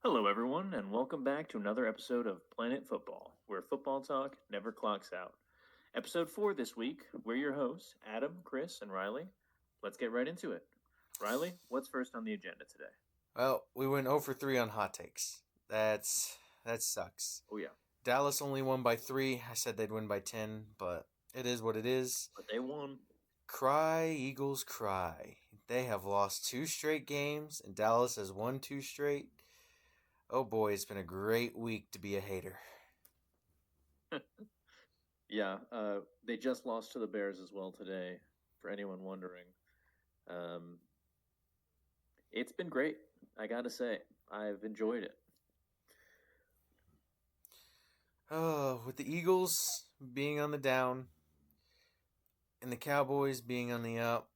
Hello, everyone, and welcome back to another episode of Planet Football, where football talk never clocks out. Episode 4 this week, we're your hosts, Adam, Chris, and Riley. Let's get right into it. Riley, what's first on the agenda today? Well, we went 0 for 3 on hot takes. That sucks. Oh, yeah. Dallas only won by 3. I said they'd win by 10, but it is what it is. But they won. Cry, Eagles, cry. They have lost 2 straight games, and Dallas has won 2 straight. Oh boy, it's been a great week to be a hater. Yeah, they just lost to the Bears as well today, for anyone wondering. It's been great, I gotta say. I've enjoyed it. Oh, with the Eagles being on the down and the Cowboys being on the up,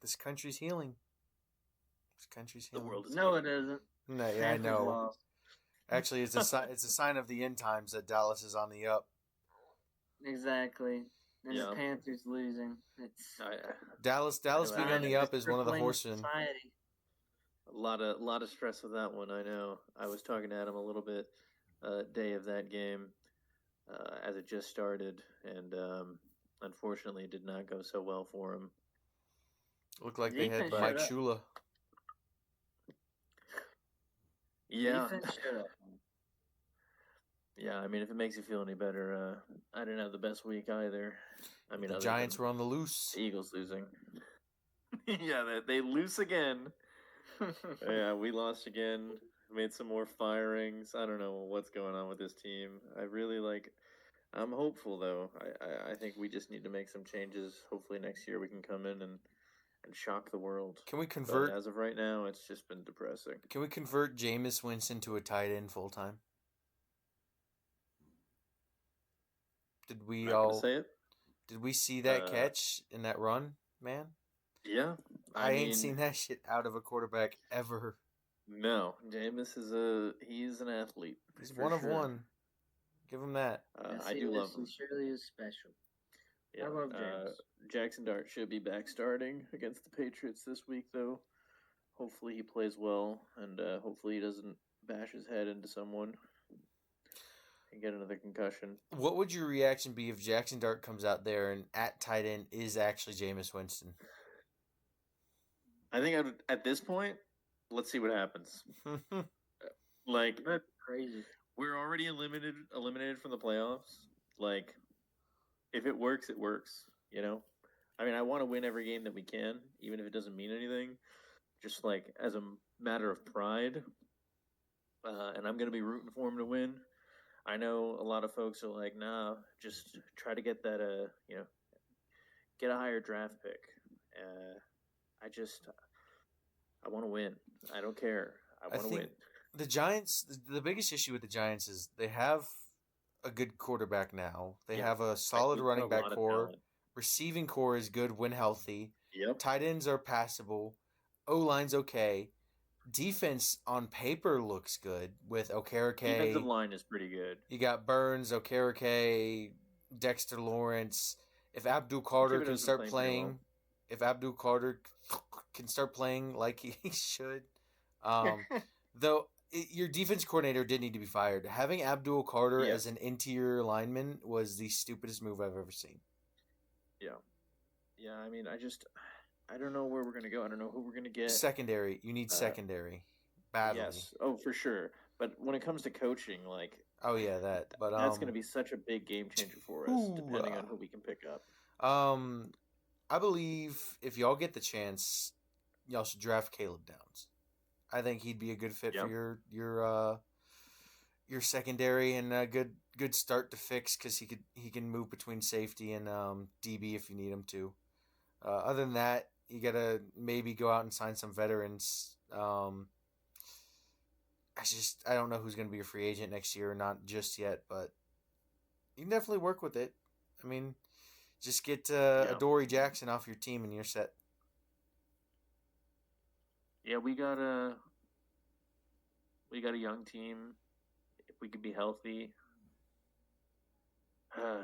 this country's healing. This country's The healing. world is No, it isn't. No, yeah, I Panthers know. lost. Actually, it's a sign of the end times that Dallas is on the up. Exactly. And Yeah. the Panthers losing. It's Dallas being on the up is one of the crippling horsemen. society. A lot of stress with that one. I know. I was talking to Adam a little bit day of that game as it just started, and unfortunately, it did not go so well for him. Looked like they had Defense Mike showed up. Shula. Yeah, Defense showed up. yeah. I mean, if it makes you feel any better, I didn't have the best week either. I mean, The other Giants than were on the loose. the Eagles losing. Yeah, they lose again. Yeah, we lost again. Made some more firings. I don't know what's going on with this team. I really like. I'm hopeful though. I think we just need to make some changes. Hopefully next year we can come in and shock the world. Can we But convert? as of right now, it's just been depressing. Can we convert Jameis Winston to a tight end full time? Did we I'm not gonna all? say it. Did we see that Uh, catch in that run, man? Yeah, I ain't mean, seen that shit out of a quarterback ever. No, Jameis he's an athlete. He's for one of sure. one. Give him that. I do love him. He surely is special. Yeah, I love James. Jackson Dart should be back starting against the Patriots this week, though. Hopefully he plays well, and hopefully he doesn't bash his head into someone and get another concussion. What would your reaction be if Jackson Dart comes out there and at tight end is actually Jameis Winston? I think at this point, let's see what happens. Like, That's crazy. we're already eliminated from the playoffs. Like, if it works, it works. You know, I mean, I want to win every game that we can, even if it doesn't mean anything. Just like as a matter of pride, and I'm going to be rooting for him to win. I know a lot of folks are like, nah, just try to get that, get a higher draft pick. I want to win. I don't care. I want to think win. the Giants, the biggest issue with the Giants is they have a good quarterback now. They Yeah. have a solid We've running got a back lot of core. talent. Receiving core is good when healthy. Yep. Tight ends are passable. O-line's okay. Defense on paper looks good with Defensive Okereke. line is pretty good. You got Burns, Okereke, Dexter Lawrence. If Abdul Carter Thibodeau's can been start playing playing, pretty if Abdul Carter can start playing like he should, though your defense coordinator did need to be fired. Having Abdul Carter Yes. as an interior lineman was the stupidest move I've ever seen. Yeah, I mean, I don't know where we're going to go. I don't know who we're going to get. Secondary, you need secondary badly. Yes. Oh, for sure. But when it comes to coaching, like, Oh yeah, that. But that's going to be such a big game changer for us, depending on who we can pick up. I believe if y'all get the chance, y'all should draft Caleb Downs. I think he'd be a good fit for your secondary and a good start to fix because he can move between safety and DB if you need him to. Other than that, you gotta maybe go out and sign some veterans. I don't know who's gonna be a free agent next year or not just yet, but you can definitely work with it. I mean, just get Adoree Jackson off your team and you're set. Yeah, we got a young team. If we could be healthy, I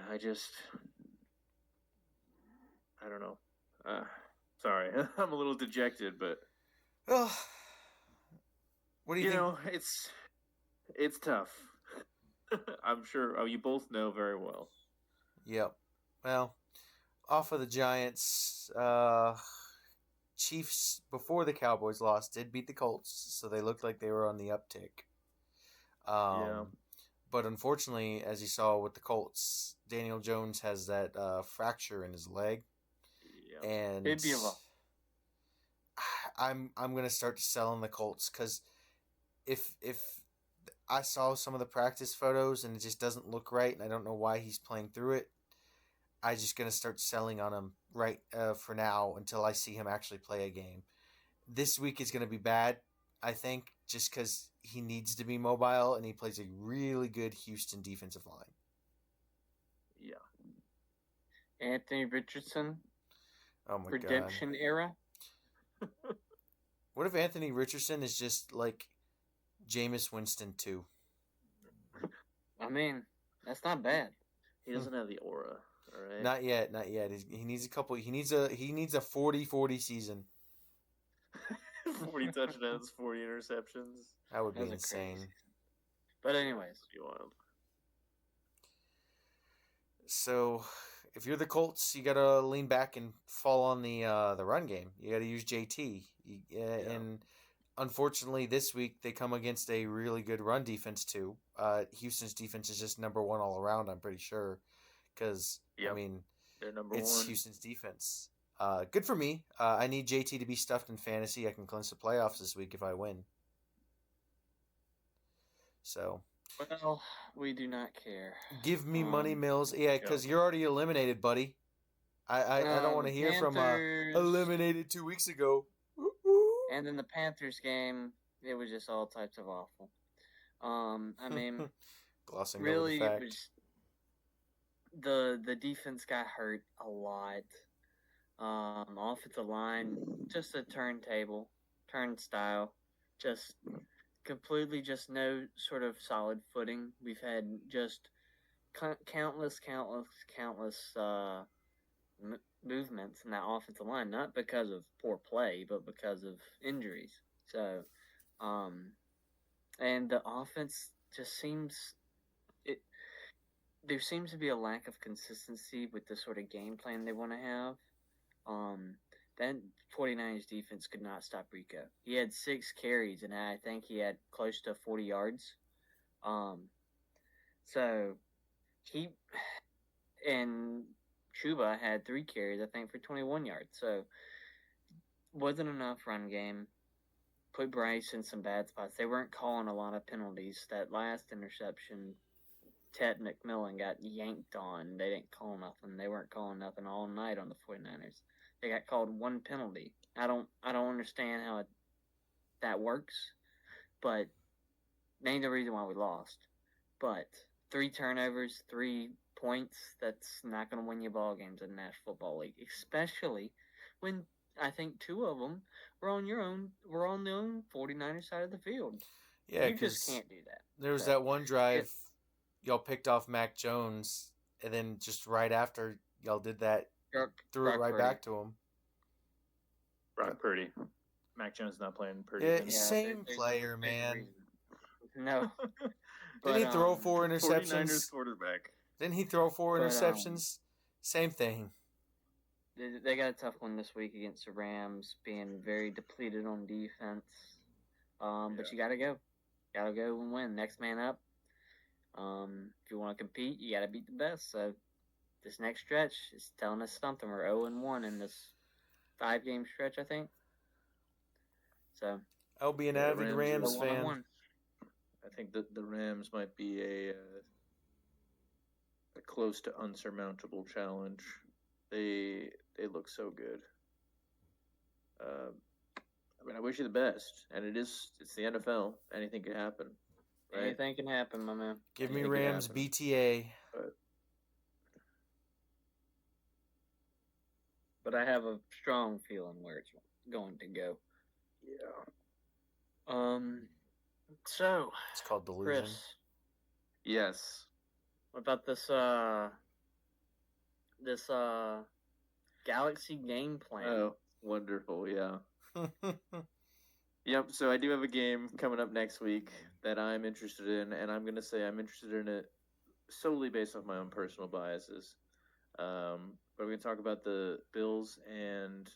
don't know. Sorry, I'm a little dejected, but Well, What do you think? It's tough. I'm sure. Oh, you both know very well. Yep. Well, off of the Giants, Chiefs before the Cowboys lost did beat the Colts, so they looked like they were on the uptick. Yeah. But unfortunately, as you saw with the Colts, Daniel Jones has that fracture in his leg, Yeah. and It'd be a lot. I'm gonna start selling the Colts because if I saw some of the practice photos and it just doesn't look right, and I don't know why he's playing through it, I'm just gonna start selling on him right for now until I see him actually play a game. This week is gonna be bad, I think, just because he needs to be mobile and he plays a really good Houston defensive line. Yeah. Anthony Richardson, Oh my redemption era. god! What if Anthony Richardson is just like Jameis Winston too? I mean, that's not bad. He doesn't have the aura. All right. Not yet, not yet. He needs a couple. He needs a 40-40 season. 40 touchdowns, 40 interceptions. That would be That's a insane. crazy. But anyways, That'd be wild. So, if you're the Colts, you gotta lean back and fall on the run game. You gotta use JT. And unfortunately, this week they come against a really good run defense too. Houston's defense is just number one all around. I'm pretty sure, because I mean, they're number it's one. Houston's defense. Good for me. I need JT to be stuffed in fantasy. I can clinch the playoffs this week if I win. So, well, we do not care. give me money, Mills. Yeah, because you're already eliminated, buddy. I don't want to hear from eliminated 2 weeks ago. And in the Panthers game, it was just all types of awful. I mean, glossing really, over it the was the defense got hurt a lot. Offensive line, just a turnstile, just completely just no sort of solid footing. We've had just countless movements in that offensive line, not because of poor play, but because of injuries. So, and the offense just seems there seems to be a lack of consistency with the sort of game plan they want to have. That 49ers defense could not stop Rico. He had 6 carries, and I think he had close to 40 yards. So he and Chuba had 3 carries, I think, for 21 yards. So wasn't enough run game. Put Bryce in some bad spots. They weren't calling a lot of penalties. That last interception, Ted McMillan got yanked on. They didn't call nothing. They weren't calling nothing all night on the 49ers. They got called 1 penalty. I don't understand how that works, but that ain't the reason why we lost. But 3 turnovers, 3 points, that's not going to win you ball games in the National Football League, especially when I think 2 of them were on the own 49er side of the field. Yeah, you just can't do that. There was that one drive y'all picked off Mac Jones, and then just right after y'all did that, threw it right back to him. Brock Purdy. Mac Jones not playing Purdy. Yeah, same player, man. No. Didn't he throw 4 interceptions? 49ers quarterback. Didn't he throw 4 interceptions? Same thing. They got a tough one this week against the Rams, being very depleted on defense. But you got to go. Got to go and win. Next man up. If you want to compete, you got to beat the best. So this next stretch is telling us something. We're 0-1 in this 5-game stretch, I think. So I'll be an avid Rams fan. I think that the Rams might be a close to unsurmountable challenge. They look so good. I mean, I wish you the best, and it's the NFL. Anything can happen. Right? Anything can happen, my man. Give me Rams BTA. But I have a strong feeling where it's going to go. Yeah. So it's called delusion. Chris, yes. what about this Galaxy game plan? Oh, wonderful! Yeah. Yep. So I do have a game coming up next week that I'm interested in, and I'm gonna say I'm interested in it solely based off my own personal biases. But we're gonna talk about the Bills and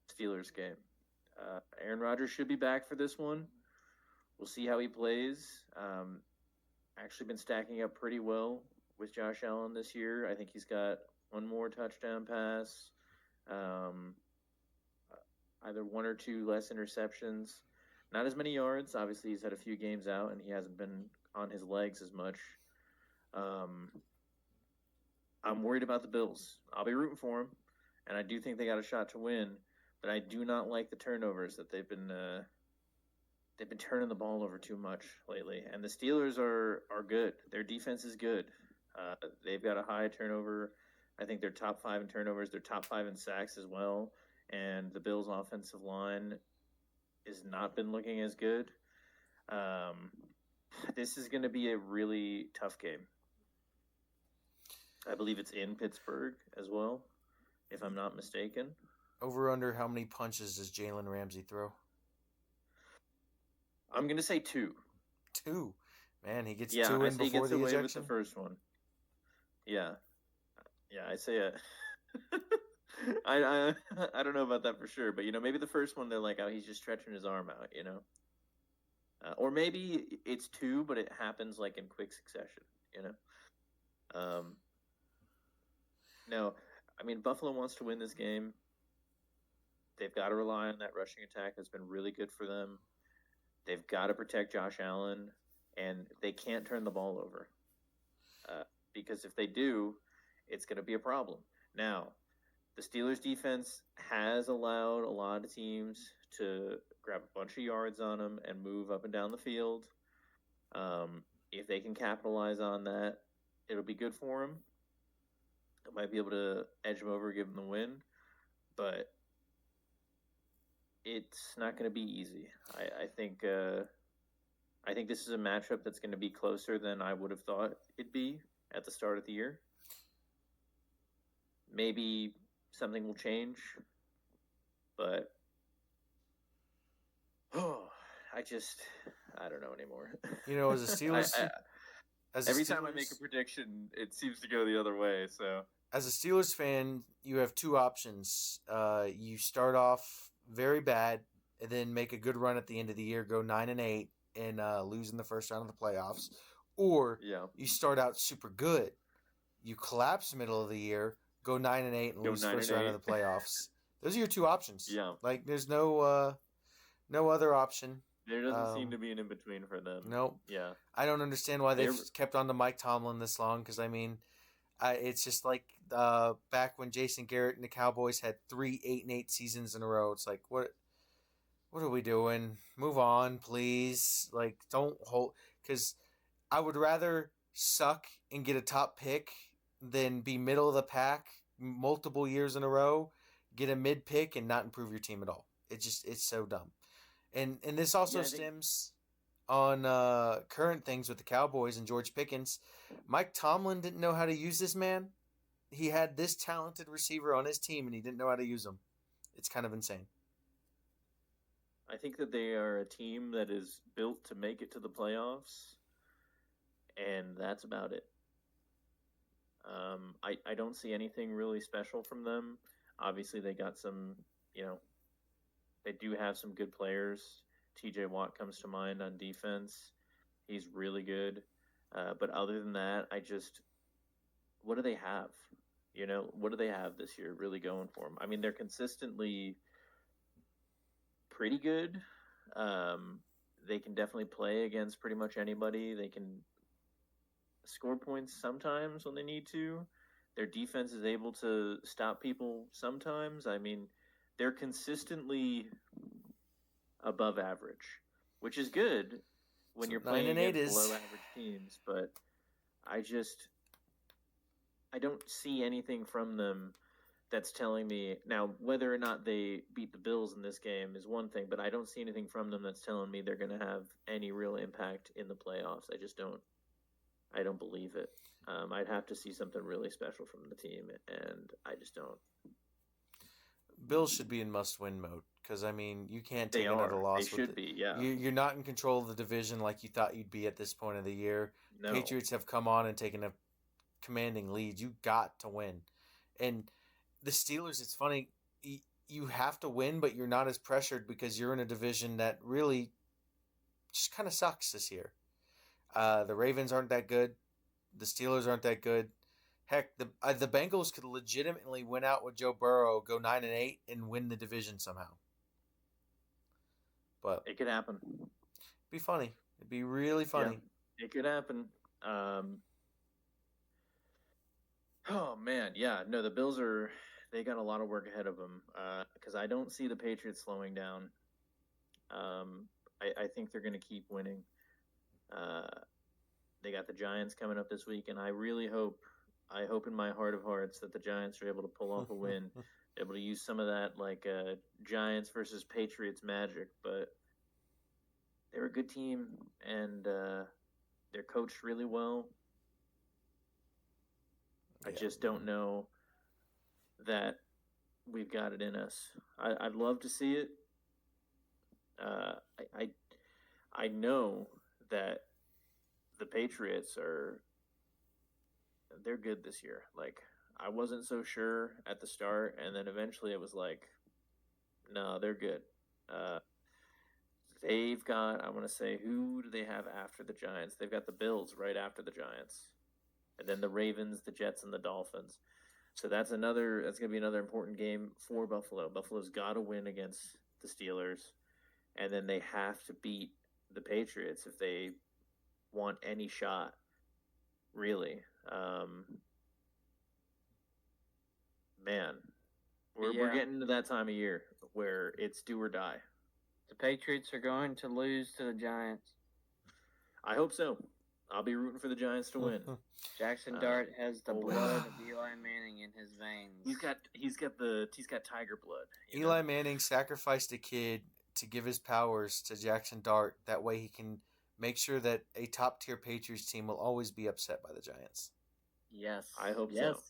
Steelers game. Aaron Rodgers should be back for this one. We'll see how he plays. Actually, been stacking up pretty well with Josh Allen this year. I think he's got one more touchdown pass, um, either one or two less interceptions. Not as many yards. Obviously, he's had a few games out and he hasn't been on his legs as much. Um, I'm worried about the Bills. I'll be rooting for them, and I do think they got a shot to win. But I do not like the turnovers that they've been turning the ball over too much lately. And the Steelers are good. Their defense is good. They've got a high turnover. I think they're top 5 in turnovers. They're top 5 in sacks as well. And the Bills' offensive line has not been looking as good. This is going to be a really tough game. I believe it's in Pittsburgh as well, if I'm not mistaken. Over under how many punches does Jalen Ramsey throw? I'm going to say 2. 2. Man, he gets Yeah, 2 I in say he before gets the away with ejection. the first one. Yeah. Yeah, I say it. I don't know about that for sure, but maybe the first one they're like, oh, he's just stretching his arm out, or maybe it's 2, but it happens like in quick succession, No, I mean Buffalo wants to win this game. They've got to rely on that rushing attack that's been really good for them. They've got to protect Josh Allen, and they can't turn the ball over because if they do, it's going to be a problem. Now, the Steelers' defense has allowed a lot of teams to grab a bunch of yards on them and move up and down the field. If they can capitalize on that, it'll be good for them. It might be able to edge them over, give them the win, but it's not going to be easy. I think this is a matchup that's going to be closer than I would have thought it'd be at the start of the year. Maybe something will change, but I don't know anymore. As a Steelers, every time I make a prediction, it seems to go the other way. So, as a Steelers fan, you have 2 options. You start off very bad and then make a good run at the end of the year, go 9-8, and lose in the first round of the playoffs, or you start out super good, you collapse middle of the year, go 9-8, and lose first round of the playoffs. Those are your 2 options. Yeah, like there's no other option. There doesn't seem to be an in between for them. Nope. Yeah, I don't understand why they've kept on to Mike Tomlin this long. Because it's just like back when Jason Garrett and the Cowboys had 3 8-8 seasons in a row. It's like what are we doing? Move on, please. Like don't hold. Because I would rather suck and get a top pick than be middle of the pack multiple years in a row, get a mid pick and not improve your team at all. It's so dumb. And this also stems on current things with the Cowboys and George Pickens. Mike Tomlin didn't know how to use this man. He had this talented receiver on his team, and he didn't know how to use him. It's kind of insane. I think that they are a team that is built to make it to the playoffs, and that's about it. I don't see anything really special from them. Obviously, they got some, they do have some good players. TJ Watt comes to mind on defense. He's really good. But other than that, what do they have? What do they have this year really going for them? I mean, they're consistently pretty good. They can definitely play against pretty much anybody. They can score points sometimes when they need to. Their defense is able to stop people sometimes. I mean, they're consistently above average, which is good when you're playing against below average teams. But I don't see anything from them that's telling me now whether or not they beat the Bills in this game is one thing, but I don't see anything from them that's telling me they're going to have any real impact in the playoffs. I don't believe it. I'd have to see something really special from the team, and I just don't. Bills should be in must-win mode because I mean you can't They take another are. loss. They should be. Yeah. You're not in control of the division like you thought you'd be at this point of the year. No. Patriots have come on and taken a commanding lead. You got to win, and the Steelers. It's funny. You have to win, but you're not as pressured because you're in a division that really just kind of sucks this year. The Ravens aren't that good. The Steelers aren't that good. Heck, the Bengals could legitimately win out with Joe Burrow, go 9-8, and win the division somehow. But it could happen. It'd be funny. It'd be really funny. Yeah, it could happen. Oh man, yeah. No, the Bills they got a lot of work ahead of them because I don't see the Patriots slowing down. I think they're going to keep winning. They got the Giants coming up this week, and I really hope in my heart of hearts that the Giants are able to pull off a win, able to use some of that like Giants versus Patriots magic. But they're a good team, and they're coached really well. I just don't know that we've got it in us. I'd love to see it. I know that the Patriots they're good this year. Like I wasn't so sure at the start, and then eventually it was like, no, they're good. They've got, I want to say, who do they have after the Giants? They've got the Bills right after the Giants, and then the Ravens, the Jets, and the Dolphins. So that's going to be another important game for Buffalo. Buffalo's got to win against the Steelers, and then they have to beat the Patriots if they want any shot, really. Man, we're getting to that time of year where it's do or die. The Patriots are going to lose to the Giants. I hope so. I'll be rooting for the Giants to win. Jackson Dart has the blood of Eli Manning in his veins. He's got tiger blood. Eli Manning sacrificed a kid to give his powers to Jackson Dart. That way he can make sure that a top-tier Patriots team will always be upset by the Giants. Yes. I hope so.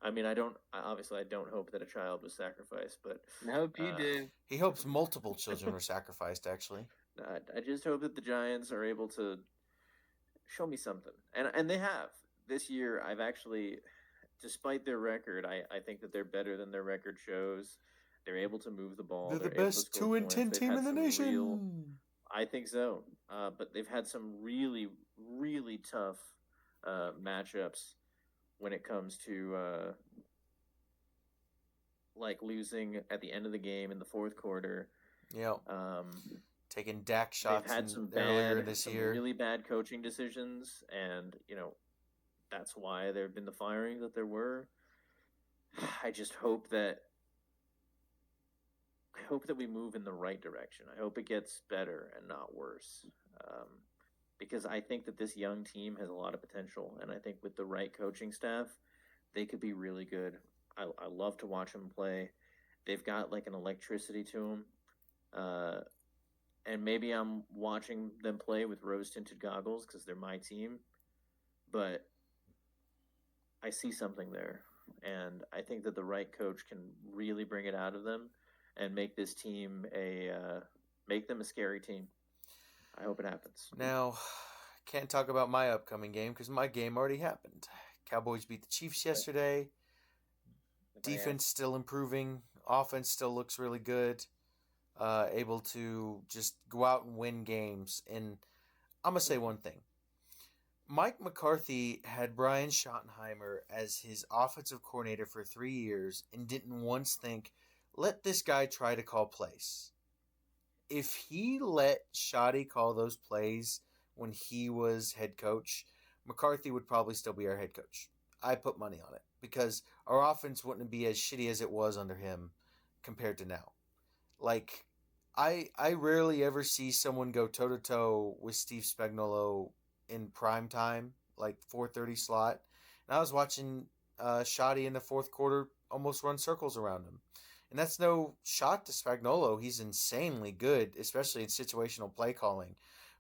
I mean, I don't hope that a child was sacrificed, but I hope you do. He hopes multiple children were sacrificed, actually. I just hope that the Giants are able to show me something. And they have. This year, I've actually, despite their record, I think that they're better than their record shows. They're able to move the ball. They're the best 2-10 team in the nation. I think so. But they've had some really, really tough matchups when it comes to like losing at the end of the game in the fourth quarter. Yeah. Taking Dak shots. They've had some earlier this year. Really bad coaching decisions, and that's why there have been the firings that there were. I just hope that we move in the right direction. I hope it gets better and not worse. Because I think that this young team has a lot of potential, and I think with the right coaching staff, they could be really good. I love to watch them play. They've got like an electricity to them. And maybe I'm watching them play with rose-tinted goggles because they're my team. But I see something there. And I think that the right coach can really bring it out of them and make this team make them a scary team. I hope it happens. Now, can't talk about my upcoming game because my game already happened. Cowboys beat the Chiefs yesterday. Defense still improving. Offense still looks really good. Able to just go out and win games. And I'm going to say one thing. Mike McCarthy had Brian Schottenheimer as his offensive coordinator for 3 years and didn't once think, let this guy try to call plays. If he let Shoddy call those plays when he was head coach, McCarthy would probably still be our head coach. I put money on it because our offense wouldn't be as shitty as it was under him compared to now. Like, I rarely ever see someone go toe-to-toe with Steve Spagnuolo in prime time, like 4:30 slot. And I was watching Shoddy in the fourth quarter almost run circles around him. And that's no shot to Spagnuolo. He's insanely good, especially in situational play calling.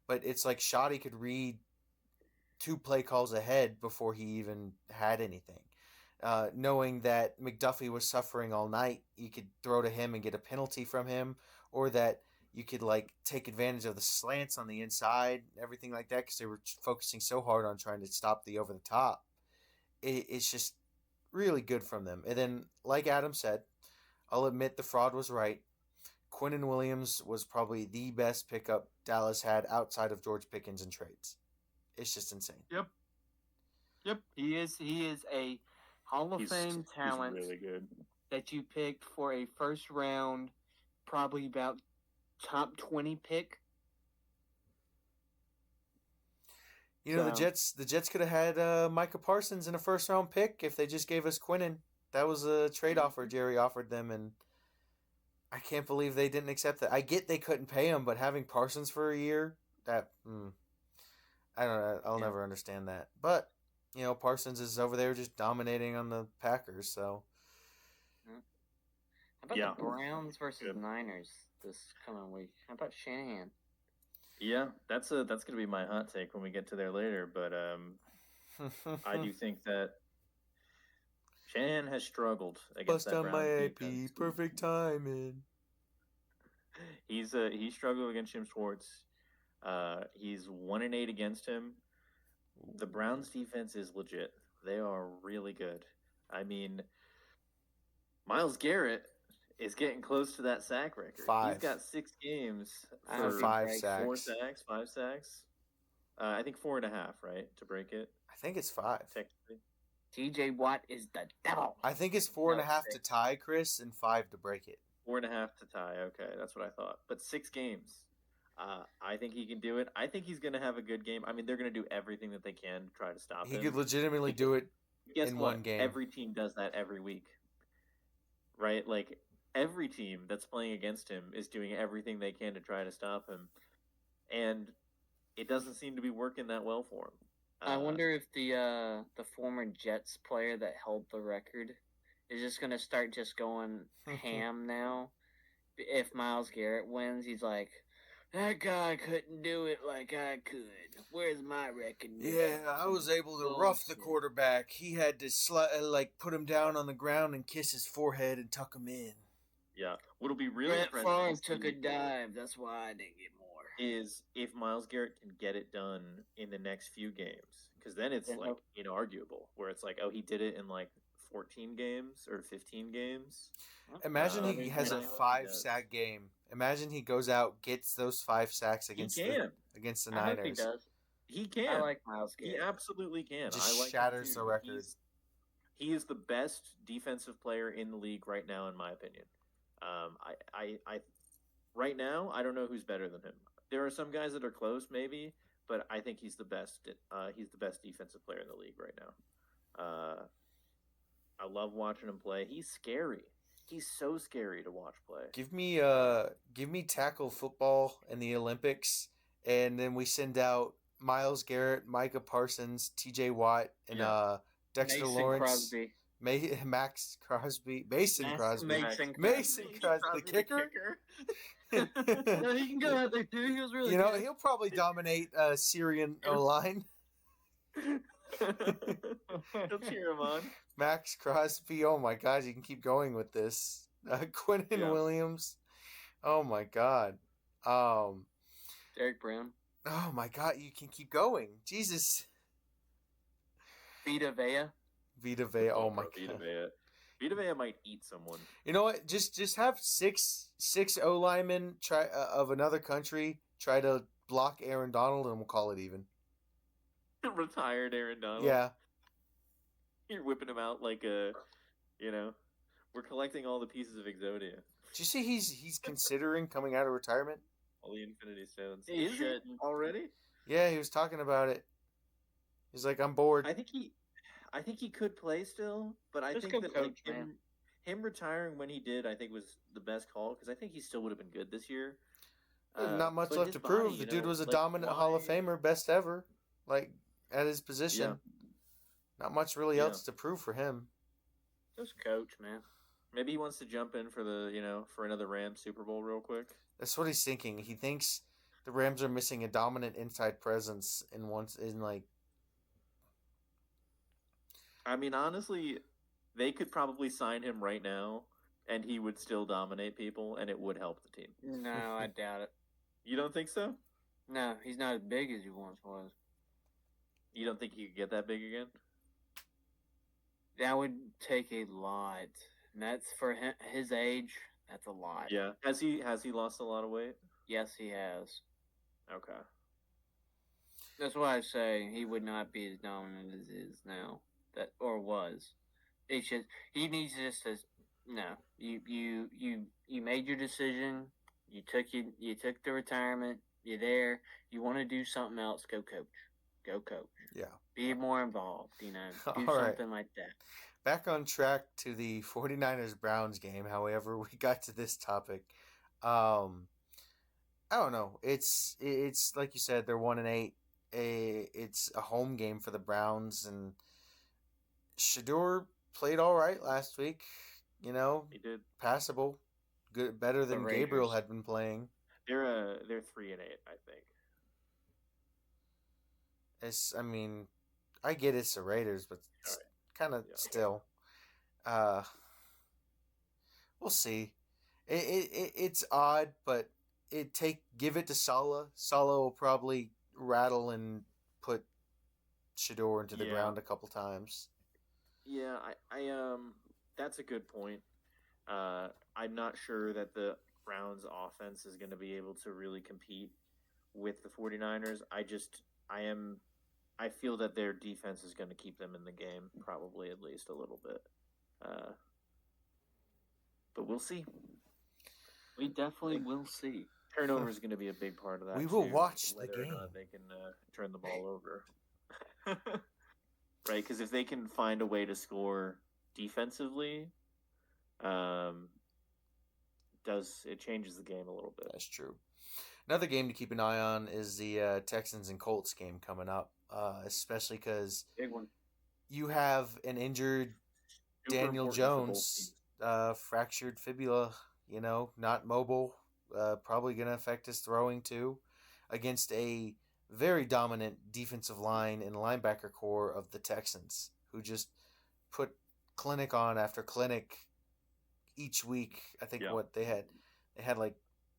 But it's like Shoddy could read 2 play calls ahead before he even had anything. knowing that McDuffie was suffering all night, you could throw to him and get a penalty from him, or that you could like take advantage of the slants on the inside, everything like that, because they were focusing so hard on trying to stop the over the top. It's just really good from them. And then, like Adam said, I'll admit the fraud was right. Quinnen Williams was probably the best pickup Dallas had outside of George Pickens and trades. It's just insane. Yep. He is a Hall of Fame talent He's really good. that you picked for a first round, probably about top 20 pick. You know, the Jets could have had Micah Parsons in a first round pick if they just gave us Quinnen. That was a trade offer Jerry offered them, and I can't believe they didn't accept that. I get they couldn't pay him, but having Parsons for a year, that I don't know. I'll never understand that. But you know, Parsons is over there just dominating on the Packers. So how about the Browns versus Niners this coming week? How about Shanahan? Yeah, that's gonna be my hot take when we get to there later. But I do think that Shanahan has struggled against bust that on my Browns AP, defense. perfect timing. He's struggled against Jim Schwartz. He's 1-8 against him. The Browns defense is legit. They are really good. I mean, Myles Garrett is getting close to that sack record. 5. He's got 6 games for 5 sacks. 4 sacks, 5 sacks. I think 4.5, right, to break it. I think it's 5. Technically. TJ Watt is the devil. I think it's 4.5 to tie, Chris, and 5 to break it. 4.5 to tie. Okay, that's what I thought. But 6 games. I think he can do it. I think he's going to have a good game. I mean, they're going to do everything that they can to try to stop him. He could legitimately do it Guess in what? one game. Every team does that every week, right? Like, every team that's playing against him is doing everything they can to try to stop him. And it doesn't seem to be working that well for him. I wonder if the former Jets player that held the record is just going to start just going ham now. If Myles Garrett wins, he's like, that guy couldn't do it like I could. Where's my recognition? Yeah, I was able to rough the quarterback. He had to put him down on the ground and kiss his forehead and tuck him in. Yeah, what'll be really Brett Favre took a dive. That's why I didn't get more. Is if Myles Garrett can get it done in the next few games, because then it's like inarguable. Where it's like, oh, he did it in like 14 games or 15 games. Imagine he has a 5-sack game. Imagine he goes out, gets those 5 sacks against the Niners. I hope he does. He can. I like Myles Garrett. He absolutely can. Just shatters the record. He is the best defensive player in the league right now, in my opinion. I right now, I don't know who's better than him. There are some guys that are close, maybe, but I think he's the best. He's the best defensive player in the league right now. I love watching him play. He's scary. He's so scary to watch play. Give me tackle football in the Olympics, and then we send out Myles Garrett, Micah Parsons, T.J. Watt, and Dexter Mason Lawrence, Crosby. Max Crosby, Mason Crosby, the kicker. No, he can go out there too. He was really good. He'll probably dominate Syrian O-line. He'll cheer him on. Max Crosby. Oh my God, you can keep going with this. Quinnen Williams. Oh my God. Derek Brown. Oh my God, you can keep going. Jesus. Vita Vea. Oh my God. Vita Vea might eat someone. You know what? Just have six O linemen try of another country try to block Aaron Donald, and we'll call it even. Retired Aaron Donald. Yeah. You're whipping him out like we're collecting all the pieces of Exodia. Did you see he's considering coming out of retirement? All the Infinity Stones. He should already? Yeah, he was talking about it. He's like, I'm bored. I think he could play still, but I think that him retiring when he did, I think was the best call, because I think he still would have been good this year. Not much left to prove. The dude was a dominant Hall of Famer, best ever, at his position. Yeah. Not much really else to prove for him. Just coach, man. Maybe he wants to jump in for for another Rams Super Bowl real quick. That's what he's thinking. He thinks the Rams are missing a dominant inside presence I mean, honestly, they could probably sign him right now, and he would still dominate people, and it would help the team. No, I doubt it. You don't think so? No, he's not as big as he once was. You don't think he could get that big again? That would take a lot, and that's for his age. That's a lot. Yeah. Has he lost a lot of weight? Yes, he has. Okay. That's why I say he would not be as dominant as he is now, that or was. It's just he needs just to. No, you made your decision. You took the retirement. You're there. You want to do something else? Go coach. Go coach. Yeah. Be more involved. Do All something like that. Back on track to the 49ers-Browns game. However, we got to this topic. I don't know. It's like you said, they're 1-8. It's a home game for the Browns, and Shador played all right last week. You know, He did. passable, good, better than Raiders. Gabriel had been playing. They're 3-8, I think. I mean, I get it's the Raiders, but All right. kind of Yeah. still. We'll see. It's odd, but give it to Salah. Salah will probably rattle and put Shador into the Yeah. ground a couple times. Yeah, I that's a good point. I'm not sure that the Browns offense is going to be able to really compete with the 49ers. I feel that their defense is going to keep them in the game, probably at least a little bit. But we'll see. We definitely will see. Turnover is going to be a big part of that. We will too, watch the whether or game. not they can turn the ball over. Right, because if they can find a way to score defensively, it changes the game a little bit. That's true. Another game to keep an eye on is the Texans and Colts game coming up, especially because Big one. you have an injured Super Daniel important for both Jones, teams. fractured fibula, not mobile, probably going to affect his throwing too, against a very dominant defensive line and linebacker core of the Texans, who just put clinic on after clinic each week. I think they had like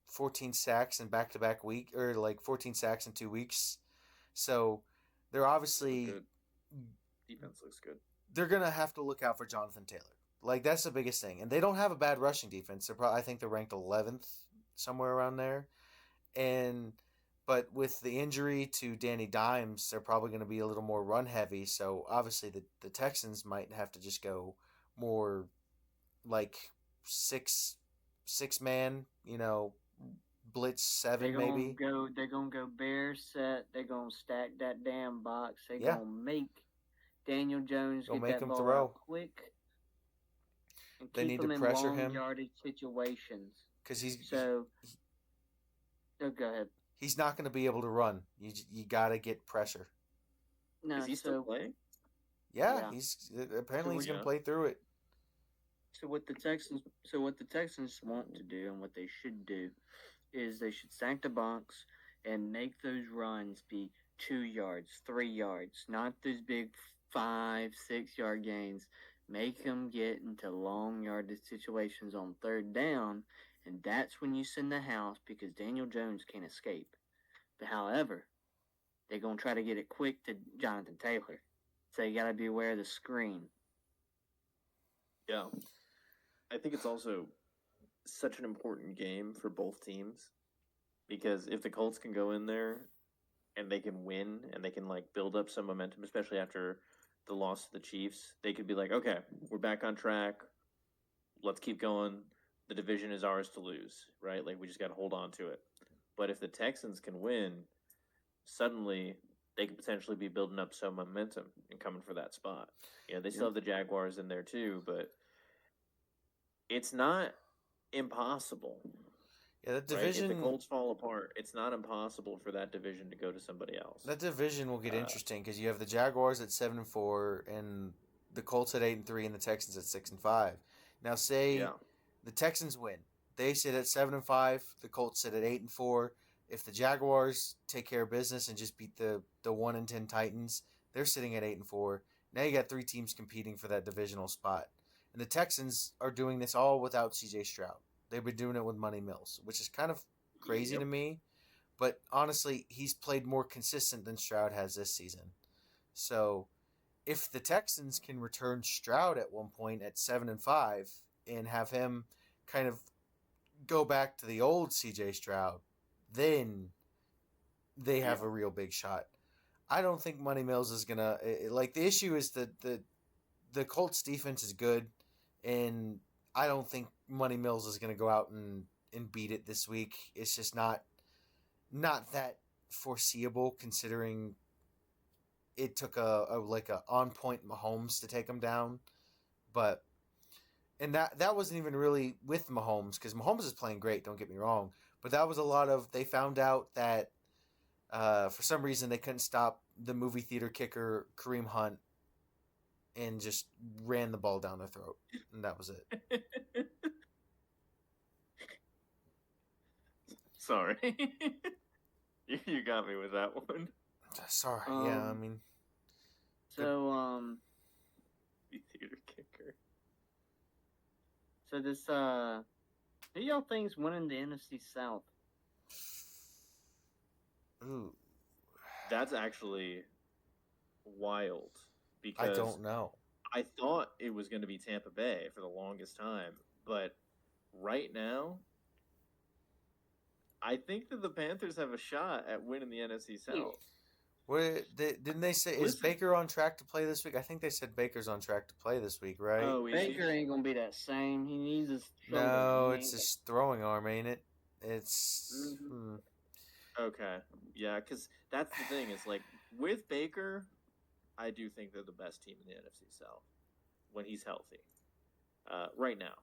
14 sacks in back-to-back week, or like 14 sacks in 2 weeks. So they're obviously Good. Defense looks good. They're gonna have to look out for Jonathan Taylor. Like, that's the biggest thing, and they don't have a bad rushing defense. I think they're ranked 11th, somewhere around there, but with the injury to Danny Dimes, they're probably going to be a little more run heavy. So obviously the Texans might have to just go more like six man, blitz 7 maybe. They're gonna go bear set. They're gonna stack that damn box. They're Yeah. gonna make Daniel Jones Gonna get make that him ball throw. out quick. And They keep need to him in pressure long him. yardage situations. Because So, go ahead. he's not going to be able to run. You got to get pressure. No, Is he still playing? Yeah, Yeah. he's apparently he's going Yeah. to play through it. So what the Texans want to do and what they should do is they should stack the box and make those runs be 2 yards, 3 yards, not those big 5, 6 yard gains. Make them get into long yardage situations on third down, and that's when you send the house because Daniel Jones can't escape. But however, they're gonna try to get it quick to Jonathan Taylor, so you gotta be aware of the screen. Yeah. I think it's also such an important game for both teams because if the Colts can go in there and they can win and they can like build up some momentum, especially after the loss to the Chiefs, they could be like, okay, we're back on track. Let's keep going. The division is ours to lose, right? Like we just got to hold on to it. But if the Texans can win, suddenly they could potentially be building up some momentum and coming for that spot. They still have the Jaguars in there too, but it's not impossible. Yeah, that division. Right? If the Colts fall apart, it's not impossible for that division to go to somebody else. That division will get interesting because you have the Jaguars at 7-4 and the Colts at 8-3 and the Texans at 6-5. Now, say the Texans win, they sit at 7-5. The Colts sit at 8-4. If the Jaguars take care of business and just beat the 1-10 Titans, they're sitting at 8-4. Now you got 3 teams competing for that divisional spot. And the Texans are doing this all without C.J. Stroud. They've been doing it with Money Mills, which is kind of crazy to me. But honestly, he's played more consistent than Stroud has this season. So if the Texans can return Stroud at one point at 7-5 and have him kind of go back to the old CJ Stroud, then they have a real big shot. I don't think Money Mills is gonna like. The issue is that the Colts defense is good, and I don't think Money Mills is gonna go out and beat it this week. It's just not that foreseeable considering it took a on point Mahomes to take him down, but and that wasn't even really with Mahomes because Mahomes is playing great. Don't get me wrong, but that was a lot of they found out that for some reason they couldn't stop the movie theater kicker Kareem Hunt and just ran the ball down their throat, and that was it. Sorry, you got me with that one. Sorry, yeah, I mean. So, Theater kicker. So this, who y'all think's winning the NFC South? Ooh. That's actually wild because I don't know. I thought it was going to be Tampa Bay for the longest time, but right now, I think that the Panthers have a shot at winning the NFC South. Didn't they say is Baker on track to play this week? I think they said Baker's on track to play this week, right? Oh, Baker ain't gonna be that same. He needs his shoulder. No, it's his throwing arm, ain't it? It's okay, yeah, because that's the thing. Is like with Baker, I do think they're the best team in the NFC South when he's healthy. Right now.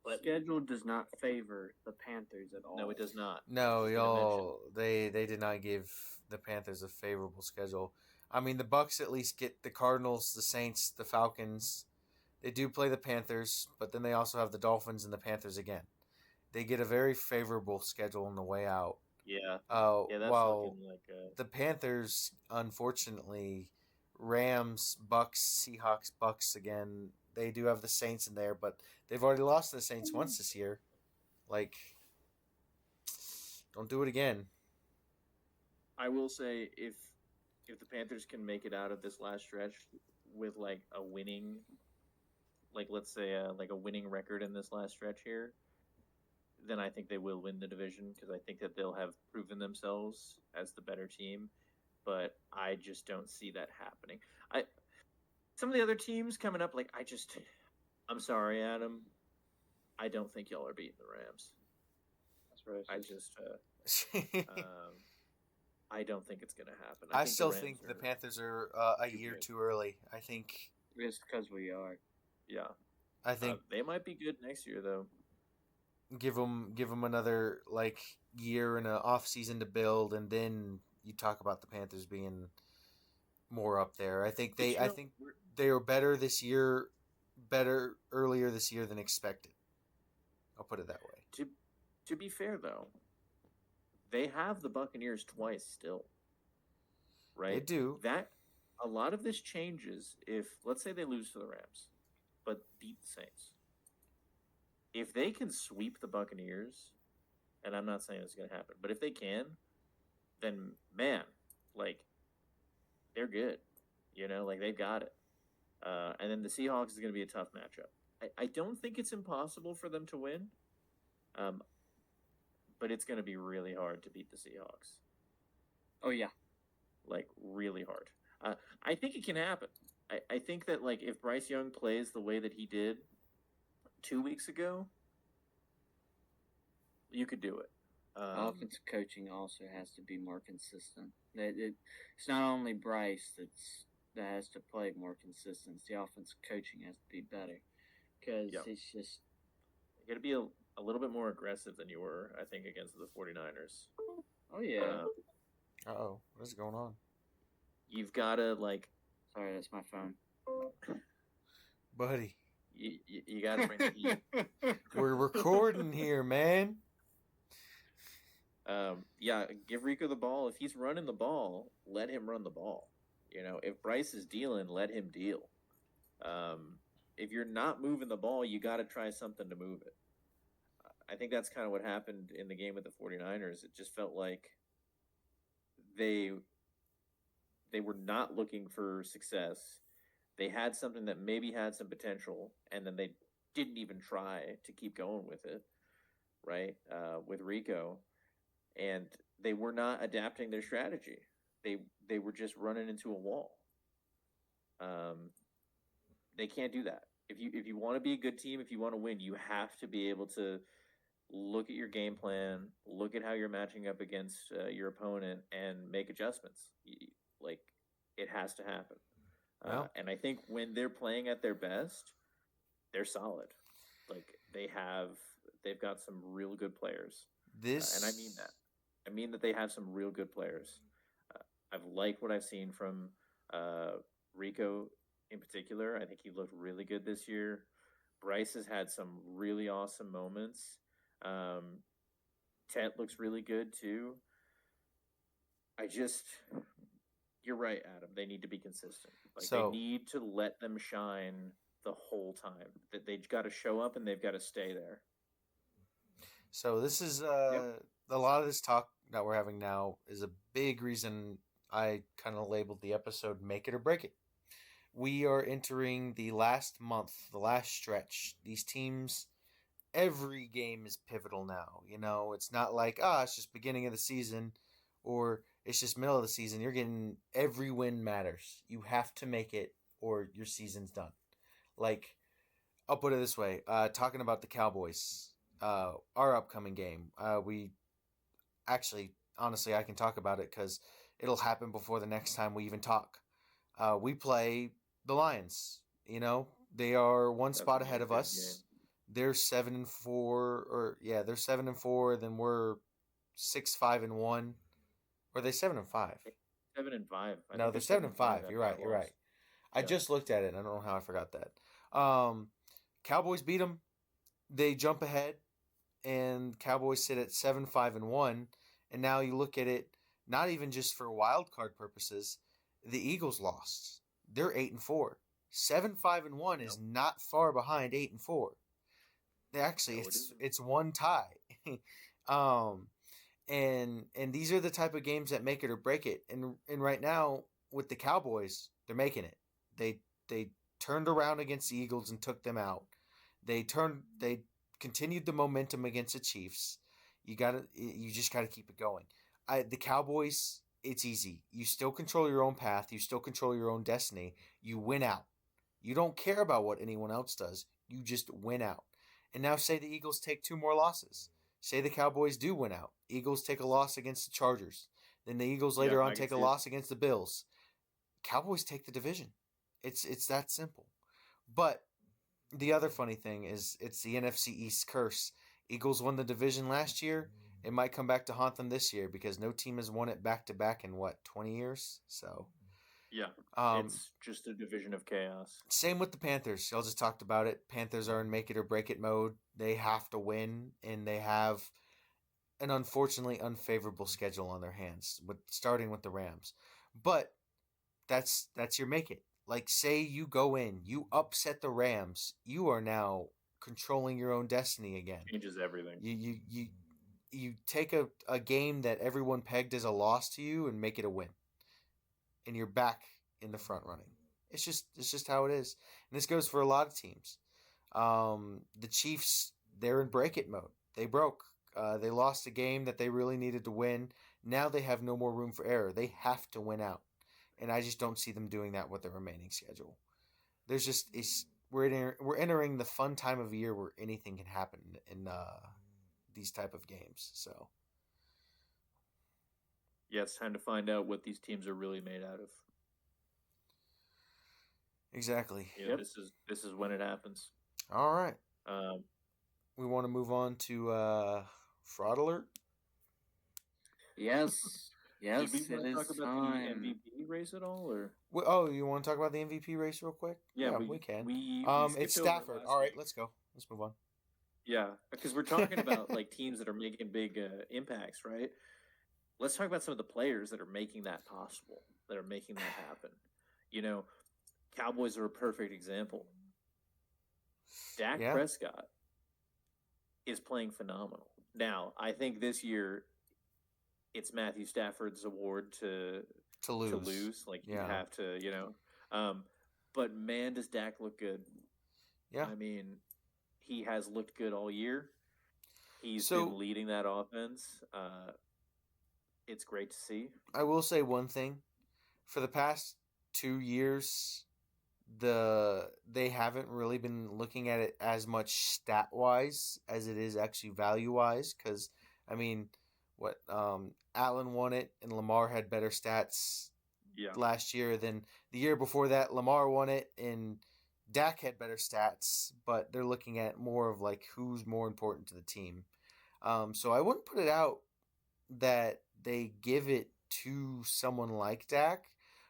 But schedule does not favor the Panthers at all. No, it does not. No, y'all. They did not give the Panthers a favorable schedule. I mean, the Bucks at least get the Cardinals, the Saints, the Falcons. They do play the Panthers, but then they also have the Dolphins and the Panthers again. They get a very favorable schedule on the way out. Yeah. That's while the Panthers, unfortunately, Rams, Bucks, Seahawks, Bucks again. They do have the Saints in there, but they've already lost to the Saints once this year. Like, don't do it again. I will say if the Panthers can make it out of this last stretch with like a winning, like let's say like a winning record in this last stretch here, then I think they will win the division because I think that they'll have proven themselves as the better team. But I just don't see that happening. Some of the other teams coming up, I'm sorry, Adam. I don't think y'all are beating the Rams. That's right. I just, I don't think it's going to happen. I still think the Panthers are a year too early. I think it's because we are. Yeah. I think they might be good next year, though. Give them another year and an off season to build, and then you talk about the Panthers being more up there. I think they were better this year, better earlier this year than expected. I'll put it that way. To be fair, though, they have the Buccaneers twice still, right? They do. That a lot of this changes if, let's say, they lose to the Rams, but beat the Saints. If they can sweep the Buccaneers, and I'm not saying it's going to happen, but if they can, then man, they're good. They've got it. And then the Seahawks is going to be a tough matchup. I don't think it's impossible for them to win, but it's going to be really hard to beat the Seahawks. Oh, yeah. Really hard. I think it can happen. I think that, if Bryce Young plays the way that he did 2 weeks ago, you could do it. Offensive coaching also has to be more consistent. It's not only Bryce that has to play more consistent. The offensive coaching has to be better because it's just you got to be a little bit more aggressive than you were, I think, against the 49ers. Oh yeah. Uh-oh, what is going on? You've got to Sorry, that's my phone. Buddy. You got to bring the heat. We're recording here, man. Give Rico the ball. If he's running the ball, let him run the ball. If Bryce is dealing, let him deal. if you're not moving the ball, you got to try something to move it. I think that's kind of what happened in the game with the 49ers. It just felt like they they were not looking for success. They had something that maybe had some potential, and then they didn't even try to keep going with it, right? With Rico, and they were not adapting their strategy. They they were just running into a wall. Um, they can't do that. If you want to be a good team, if you want to win, you have to be able to look at your game plan, look at how you're matching up against your opponent, and make adjustments. Like it has to happen. Well, And I think when they're playing at their best, they're solid. Like they've got some real good players, and I mean this that. I mean that they have some real good players. I've liked what I've seen from uh, Rico in particular. I think he looked really good this year. Bryce has had some really awesome moments. Um, Tet looks really good too. I just, you're right, Adam. They need to be consistent. Like they so need to let them shine the whole time. That they've got to show up and they've got to stay there. so this is Yep. a lot of this talk that we're having now is a big reason I kind of labeled the episode "Make It or Break It." We are entering the last month, the last stretch. These teams, every game is pivotal now. You know, it's not like it's just beginning of the season, or it's just middle of the season. You're getting every win matters. You have to make it, or your season's done. Like I'll put it this way: talking about the Cowboys, our upcoming game, we actually, honestly, I can talk about it because it'll happen before the next time we even talk. We play the Lions. You know, they are one That's spot gonna be a ahead of good game. us. They're 7-4, or yeah, they're 7-4. Then we're 6-5-1. Or are they 7-5? 7-5. I No, think they're they're seven seven and and five five. You're after right. that You're loss. right. I Yeah. just looked at it. And I don't know how I forgot that. Cowboys beat them. They jump ahead, and Cowboys sit at 7-5-1. And now you look at it, not even just for wild card purposes. The Eagles lost. They're 8-4. 7-5-1 Yep. is not far behind 8-4. Actually, No, it it's isn't. it's one tie. um, and these are the type of games that make it or break it. And right now with the Cowboys, they're making it. They turned around against the Eagles and took them out. They continued the momentum against the Chiefs. You just gotta keep it going. The Cowboys, it's easy. You still control your own path. You still control your own destiny. You win out. You don't care about what anyone else does. You just win out. And now say the Eagles take two more losses. Say the Cowboys do win out. Eagles take a loss against the Chargers. Then the Eagles Yeah, later on I can take a see it. loss against the Bills. Cowboys take the division. It's that simple. But the other funny thing is it's the NFC East curse. Eagles won the division last year. It might come back to haunt them this year because no team has won it back to back in 20 years. So, Yeah. um, It's just a division of chaos. same with the Panthers. Y'all just talked about it. Panthers are in make it or break it mode. They have to win, and they have an unfortunately unfavorable schedule on their hands, with starting with the Rams. But that's your make it. Like say you go in, you upset the Rams, you are now controlling your own destiny again. Changes everything. You take a game that everyone pegged as a loss to you and make it a win. And you're back in the front running. It's just how it is. And this goes for a lot of teams. The Chiefs, they're in break it mode. They broke. They lost a game that they really needed to win. Now they have no more room for error. They have to win out, and I just don't see them doing that with the remaining schedule. There's just we're entering the fun time of year where anything can happen in these type of games. So Yeah, it's time to find out what these teams are really made out of. exactly. Yep. This is when it happens. All right, Um, we want to move on to fraud alert. Yes, yes, did we it want to is talk about time. the MVP race at all, or You want to talk about the MVP race real quick? yeah, we can. we It's skipped over it Stafford. last All right, week. let's go. Let's move on. Yeah, because we're talking about like teams that are making big impacts, right? Let's talk about some of the players that are making that possible, that are making that happen. You know, Cowboys are a perfect example. Dak Yeah, Prescott is playing phenomenal. Now, I think this year it's Matthew Stafford's award to to lose. lose. Like you Yeah, have to, Um, but man, does Dak look good? yeah. I mean, he has looked good all year. He's So been leading that offense. It's great to see. I will say one thing: for the past 2 years, they haven't really been looking at it as much stat wise as it is actually value wise. Because I mean, what Allen won it, and Lamar had better stats Yeah, last year than the year before that. Lamar won it, and Dak had better stats, but they're looking at more of like who's more important to the team. So I wouldn't put it out that they give it to someone like Dak,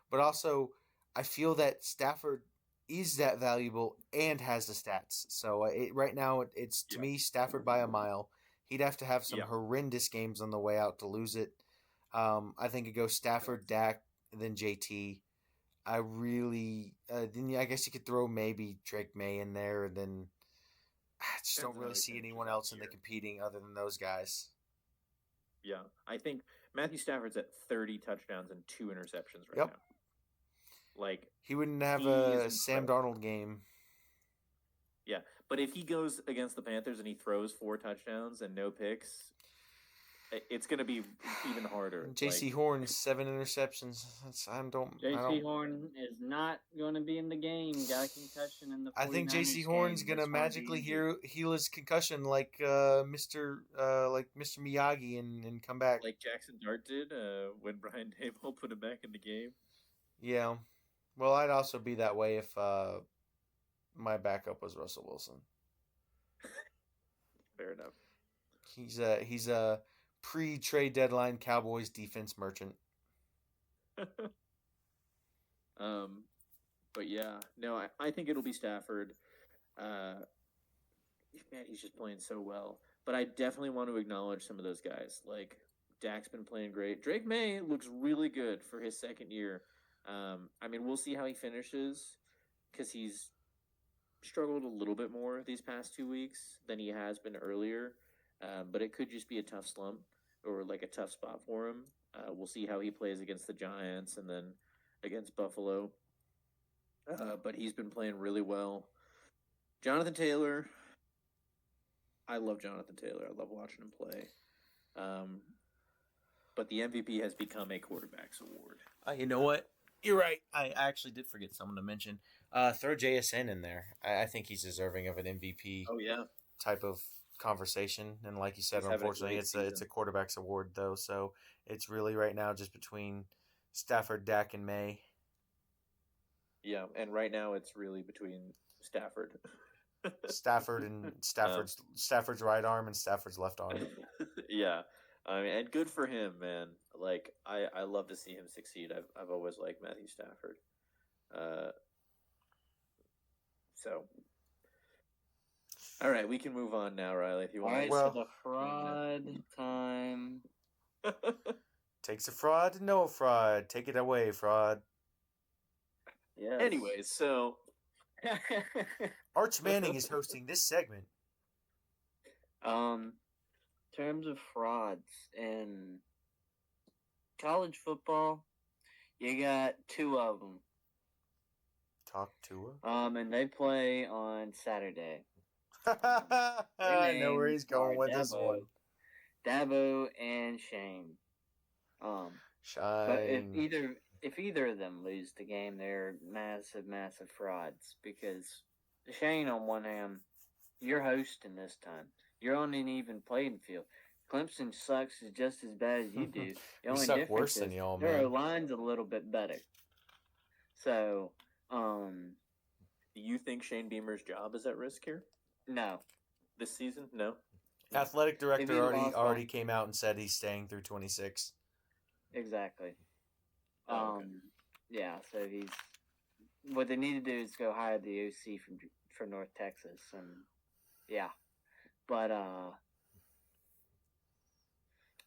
but also I feel that Stafford is that valuable and has the stats. So right now it's to yeah, me Stafford by a mile. He'd have to have some yeah. horrendous games on the way out to lose it. I think it goes Stafford, Dak, and then JT. I really then I guess you could throw maybe Drake May in there, and then I just don't Depends on how really he see finishes anyone out else the in the year. competing other than those guys. Yeah, I think Matthew Stafford's at 30 touchdowns and 2 interceptions right Yep. now. Like He wouldn't have he is a Sam incredible. Darnold game. Yeah, but if he goes against the Panthers and he throws 4 touchdowns and no picks, it's going to be even harder. J.C. Like, Horn's 7 interceptions. I J.C. don't. Horn is not going to be in the game. Got a concussion in the I think 49ers J.C. Horn's game. gonna Just won't be magically injured. heal his concussion like Mr. Miyagi and come back. like Jackson Dart did when Brian Dable put him back in the game. Yeah. Well, I'd also be that way if my backup was Russell Wilson. Fair enough. He's a pre-trade deadline Cowboys defense merchant. um, but yeah, no, I think it'll be Stafford. Uh, man, he's just playing so well. But I definitely want to acknowledge some of those guys. Like Dak's been playing great. Drake May looks really good for his second year. I mean, we'll see how he finishes because he's struggled a little bit more these past 2 weeks than he has been earlier. But it could just be a tough slump or like a tough spot for him. We'll see how he plays against the Giants and then against Buffalo. But he's been playing really well. Jonathan Taylor, I love Jonathan Taylor. I love watching him play. But the MVP has become a quarterback's award. You know what? You're right. I actually did forget someone to mention. Throw JSN in there. I think he's deserving of an MVP Oh yeah, type of conversation. And like you said, he's having a unfortunately, great it's season. a quarterback's award though. So it's really right now just between Stafford, Dak, and May. Yeah, and right now it's really between Stafford. Stafford and um, Stafford's right arm and Stafford's left arm. yeah, I mean, and good for him, man. Like I love to see him succeed. I've always liked Matthew Stafford. Uh, so all right, we can move on now, Riley. If you All want right, to. so Well, the fraud time. takes a fraud to know a fraud. Take it away, fraud. Yes. Anyways, so Arch Manning is hosting this segment. terms of frauds in college football, you got two of them. Talk to her. And they play on Saturday. I know where he's going with this Dabo. one. Dabo and Shane. But Shine. if either of them lose the game, they're massive frauds because Shane, on one hand, you're hosting this time. You're on an even playing field. Clemson sucks just as bad as you do. The We only suck difference worse than is y'all, their man. line's a little bit better. So, do you think Shane Beamer's job is at risk here no. this season? No. Athletic If director he lost already on- came out and said he's staying through 26. Exactly. Oh, okay. Yeah, so he's what they need to do is go hire the OC from North Texas, and yeah,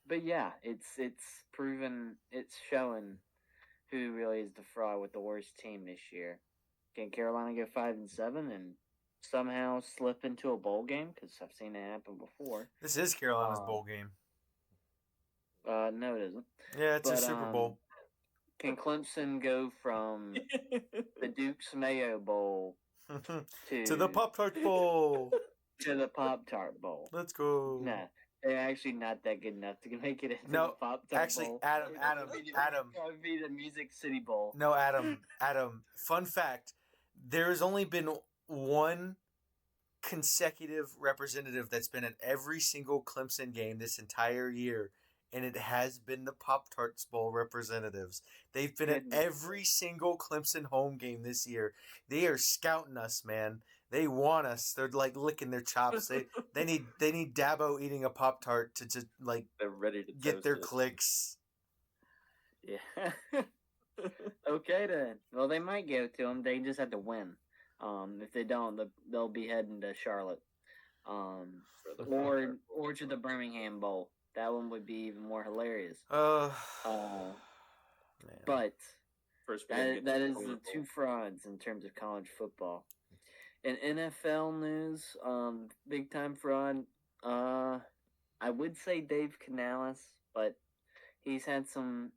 but yeah, it's proven, it's showing who really is the fraud with the worst team this year. Can Carolina go 5-7 and somehow slip into a bowl game, because I've seen it happen before. This is Carolina's bowl game. No, it isn't. Yeah, it's a Super Bowl. Can Clemson go from the Duke's Mayo Bowl to the Pop-Tart Bowl? To the Pop-Tart Bowl. Let's go. Nah, they're actually not that good enough to make it into the Pop-Tart Bowl. Adam. That would be the Music City Bowl. No, Adam. Fun fact, there has only been one consecutive representative that's been at every single Clemson game this entire year, and it has been the Pop-Tarts Bowl representatives. They've been at every single Clemson home game this year. They are scouting us, man. They want us. They're like licking their chops. They need Dabo eating a Pop-Tart to just like they're ready to get their clicks. Yeah. Okay then. Well, they might go to them. They just have to win. If they don't, they'll be heading to Charlotte, or to the Birmingham Bowl. That one would be even more hilarious. Man. But First that is the two frauds in terms of college football. In NFL news, big time fraud. I would say Dave Canales, but he's had some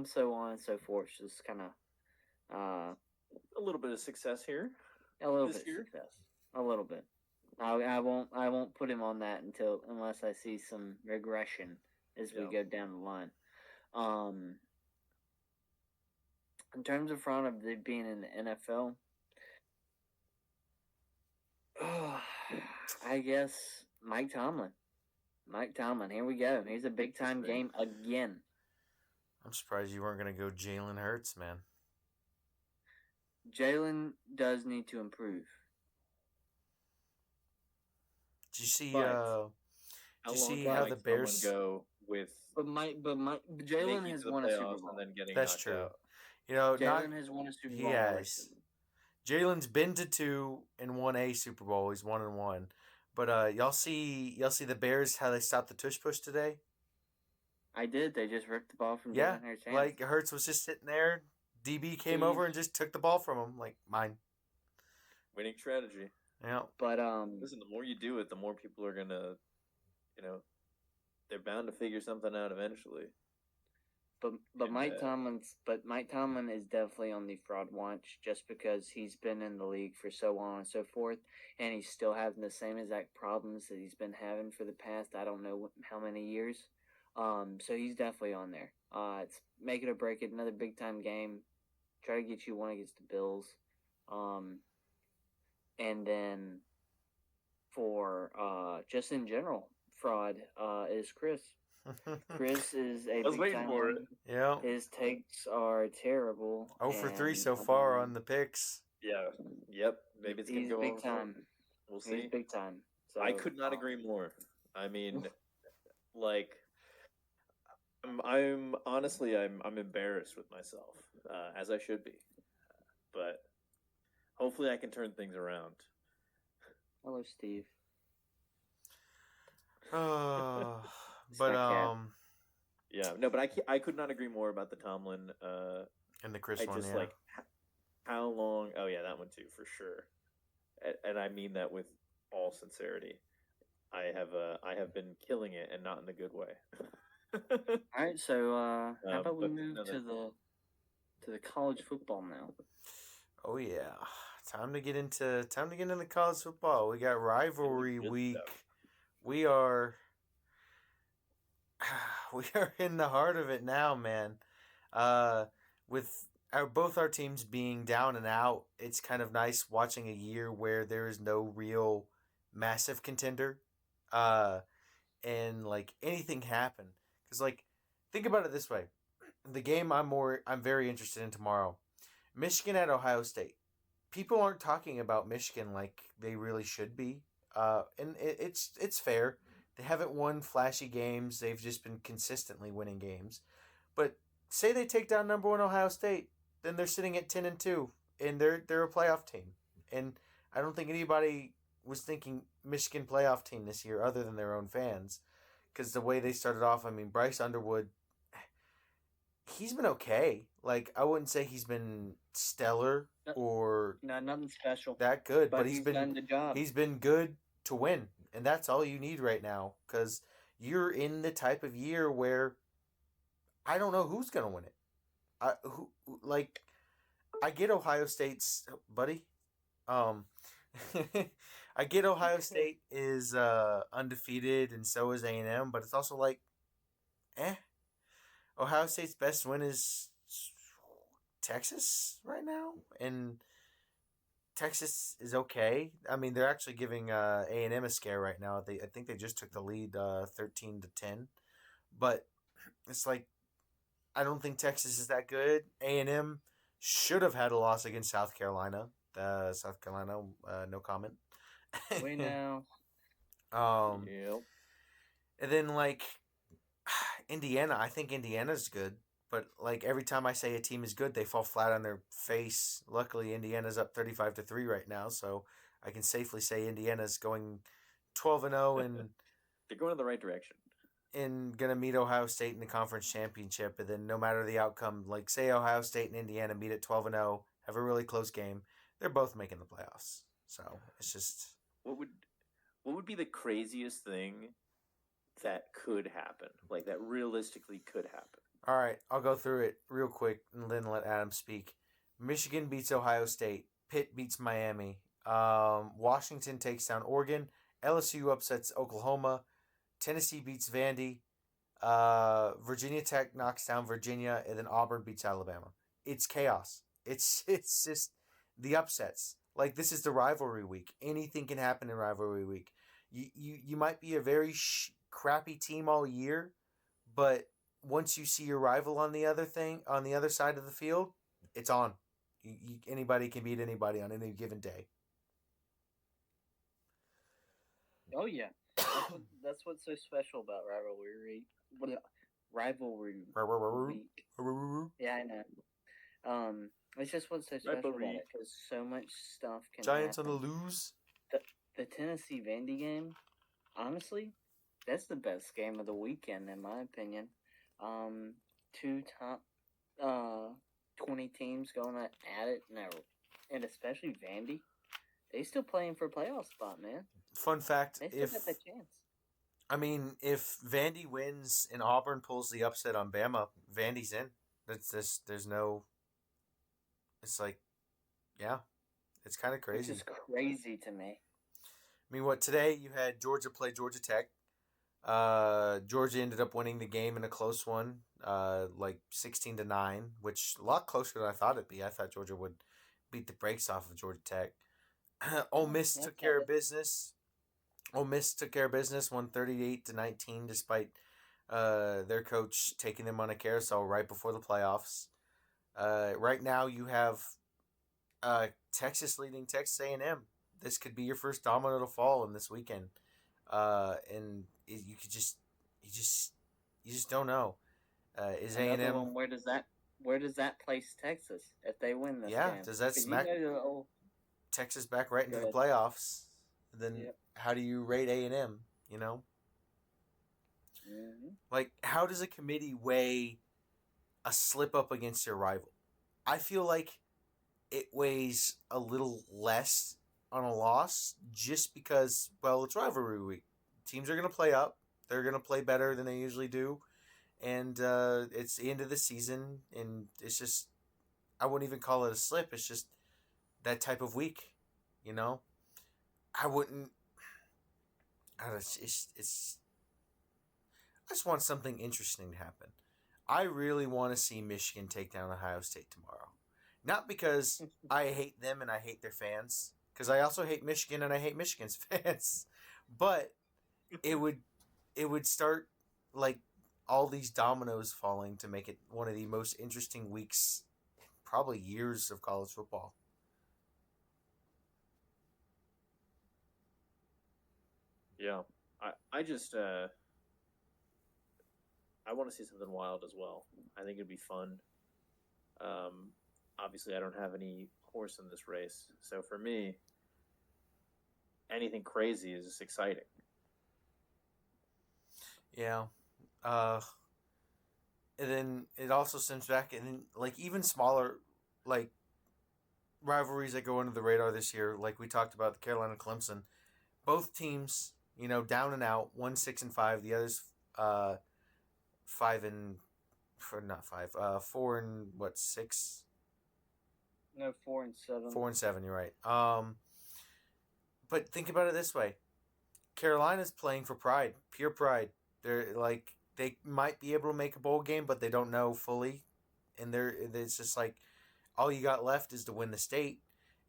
so on and so forth. Just kind of a little bit of success here. A little bit of success. A little bit. I won't put him on that unless I see some regression as we go down the line. In terms of front of being in the NFL, I guess Mike Tomlin. Here we go. Here's a big time game again. I'm surprised you weren't going to go Jalen Hurts, man. Jalen does need to improve. Did you see? How the Bears go with? But Jalen has won a Super Bowl. And then getting That's true. Out. You know, Jalen has won a Super Bowl. He has. Jalen's been to 2 and won a Super Bowl. He's 1-1. But y'all see the Bears how they stopped the tush push today? I did. They just ripped the ball from Jalen Hurts' hands. Like Hurts was just sitting there. DB came over and just took the ball from him, like mine. Winning strategy. Yeah. But listen, the more you do it, the more people are gonna, they're bound to figure something out eventually. But Mike Tomlin is definitely on the fraud watch just because he's been in the league for so long and so forth, and he's still having the same exact problems that he's been having for the past I don't know how many years. So he's definitely on there. It's make it or break it. Another big time game. Try to get you one against the Bills. And then for just in general fraud is Chris. Chris is a big time for it. Yeah. His takes are terrible. 0 for 3 so far on the picks. Yeah. Yep. Maybe it's gonna go big time. We'll see. He's big time. So, I could not agree more. I mean, like, I'm honestly I'm embarrassed with myself, as I should be, but hopefully I can turn things around. Hello, Steve. But yeah, no, but I could not agree more about the Tomlin and the Chris one. Just like how long? Oh yeah, that one too for sure, and I mean that with all sincerity. I have been killing it, and not in the good way. All right, so how about we move to the college football now? Oh yeah, time to get into college football. We got rivalry week. Stuff. We are in the heart of it now, man. With both our teams being down and out, it's kind of nice watching a year where there is no real massive contender, and like anything happen. Because like, think about it this way: the game I'm very interested in tomorrow, Michigan at Ohio State. People aren't talking about Michigan like they really should be. And it's fair. They haven't won flashy games. They've just been consistently winning games. But say they take down number 1 Ohio State, then they're sitting at 10-2, and they're a playoff team. And I don't think anybody was thinking Michigan playoff team this year other than their own fans, because the way they started off. I mean, Bryce Underwood, he's been okay. Like, I wouldn't say he's been stellar or nothing special, that good, but but he's done the job. he's been good to win, and that's all you need right now. Because you're in the type of year where I don't know who's gonna win it. Who like I get Ohio State's buddy. Um, I get Ohio State is undefeated, and so is A&M, but it's also like, eh. Ohio State's best win is Texas right now, and Texas is okay. I mean, they're actually giving A&M a scare right now. I think they just took the lead 13-10, but it's like I don't think Texas is that good. A&M should have had a loss against South Carolina. South Carolina, no comment. We know. Yep. And then like Indiana, I think Indiana's good, but like every time I say a team is good, they fall flat on their face. Luckily, Indiana's up 35-3 right now, so I can safely say Indiana's going 12-0 and They're going in the right direction. and gonna meet Ohio State in the conference championship, and then no matter the outcome, like say Ohio State and Indiana meet at 12-0, have a really close game, they're both making the playoffs. So it's just What would be the craziest thing that could happen? Like that realistically could happen. all right. I'll go through it real quick and then let Adam speak. Michigan beats Ohio State. Pitt beats Miami. Washington takes down Oregon. LSU upsets Oklahoma. Tennessee beats Vandy. Virginia Tech knocks down Virginia, and then Auburn beats Alabama. It's chaos. It's just the upsets. Like this is the rivalry week. Anything can happen in rivalry week. You might be a very crappy team all year, but once you see your rival on the other side of the field, it's on. Anybody can beat anybody on any given day. Oh yeah, that's what's so special about rivalry. Rivalry week. Yeah, I know. It's just what's so special about it because so much stuff can Giants happen. on the lose. The Tennessee Vandy game, honestly, that's the best game of the weekend in my opinion. Two top 20 teams going at it now, and especially Vandy, they still playing for a playoff spot, man. Fun fact: They still got that chance. I mean, if Vandy wins and Auburn pulls the upset on Bama, Vandy's in. There's no. It's like, yeah, it's kind of crazy. It's just crazy to me. I mean, what today you had Georgia play Georgia Tech. Georgia ended up winning the game in a close one, like 16-9, which a lot closer than I thought it'd be. I thought Georgia would beat the brakes off of Georgia Tech. Ole Miss took care of business. Ole Miss took care of business, won 38-19, despite their coach taking them on a carousel right before the playoffs. Right now, you have Texas leading Texas A&M. This could be your first domino to fall in this weekend, and you just don't know. Is A&M? Where does that place Texas if they win this Yeah, game? does that smack Texas back right into the playoffs? Then how do you rate A&M? You know, like how does a committee weigh a slip up against your rival? I feel like it weighs a little less on a loss just because, well, it's rivalry week. Teams are going to play up. They're going to play better than they usually do. And it's the end of the season, and it's just, I wouldn't even call it a slip. It's just that type of week, you know? I wouldn't, I just want something interesting to happen. I really want to see Michigan take down Ohio State tomorrow. Not because I hate them and I hate their fans, because I also hate Michigan and I hate Michigan's fans. But it would start like all these dominoes falling to make it one of the most interesting weeks, probably years of college football. Yeah, I just I want to see something wild as well. I think it'd be fun. Obviously, I don't have any horse in this race, so for me, anything crazy is just exciting. Yeah. and then it also stems back, and then like even smaller like rivalries that go under the radar this year, like we talked about the Carolina Clemson. Both teams, down and out. One 6-5, the others 5 and for not 5, 4 and 6. No, 4-7. 4-7. You're right. But think about it this way: Carolina's playing for pride, pure pride. They're like they might be able to make a bowl game, but they don't know fully, and it's just like all you got left is to win the state,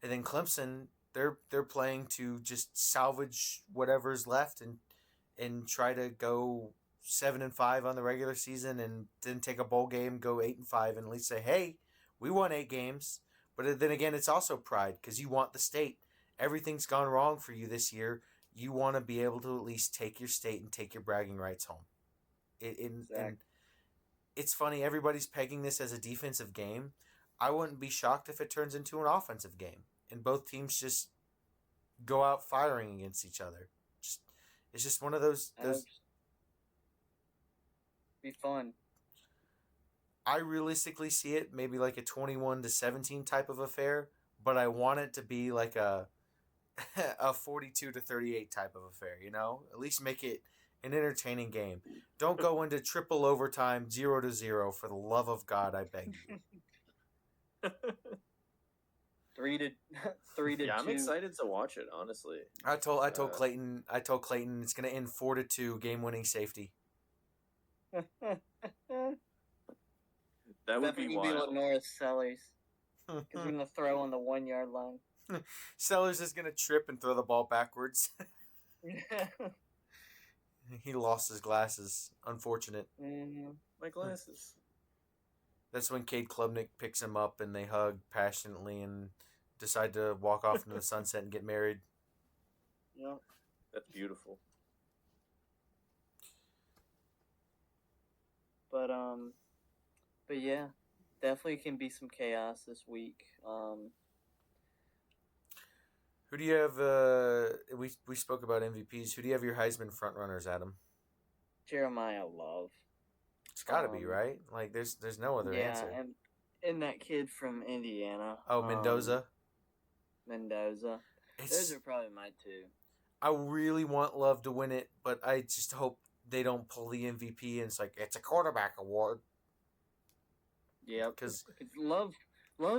and then Clemson they're playing to just salvage whatever's left and try to go 7-5 on the regular season, and then take a bowl game, go 8-5, and at least say, hey, we won 8 games. But then again, it's also pride because you want the state. Everything's gone wrong for you this year. You want to be able to at least take your state and take your bragging rights home. And it's funny, everybody's pegging this as a defensive game. I wouldn't be shocked if it turns into an offensive game and both teams just go out firing against each other. It's just one of those. Be fun. I realistically see it maybe like a 21-17 type of affair, but I want it to be like a 42-38 type of affair. At least make it an entertaining game. Don't go into triple overtime 0-0 for the love of God, I beg you. 3-2. Yeah, I'm excited to watch it. Honestly, I told Clayton it's gonna end 4-2 game-winning safety. That would be wild. Lenora Sellers, because we're gonna throw on the 1-yard line. Sellers is gonna trip and throw the ball backwards. He lost his glasses. Unfortunate. Mm-hmm. My glasses. That's when Cade Klubnik picks him up and they hug passionately and decide to walk off into the sunset and get married. Yeah, that's beautiful. But yeah, definitely can be some chaos this week. Who do you have? We spoke about MVPs. Who do you have your Heisman frontrunners, Adam? Jeremiah Love. It's got to be right. Like there's no other answer. And that kid from Indiana. Oh, Mendoza. Those are probably my two. I really want Love to win it, but I just hope they don't pull the MVP and it's a quarterback award. Yeah, because Love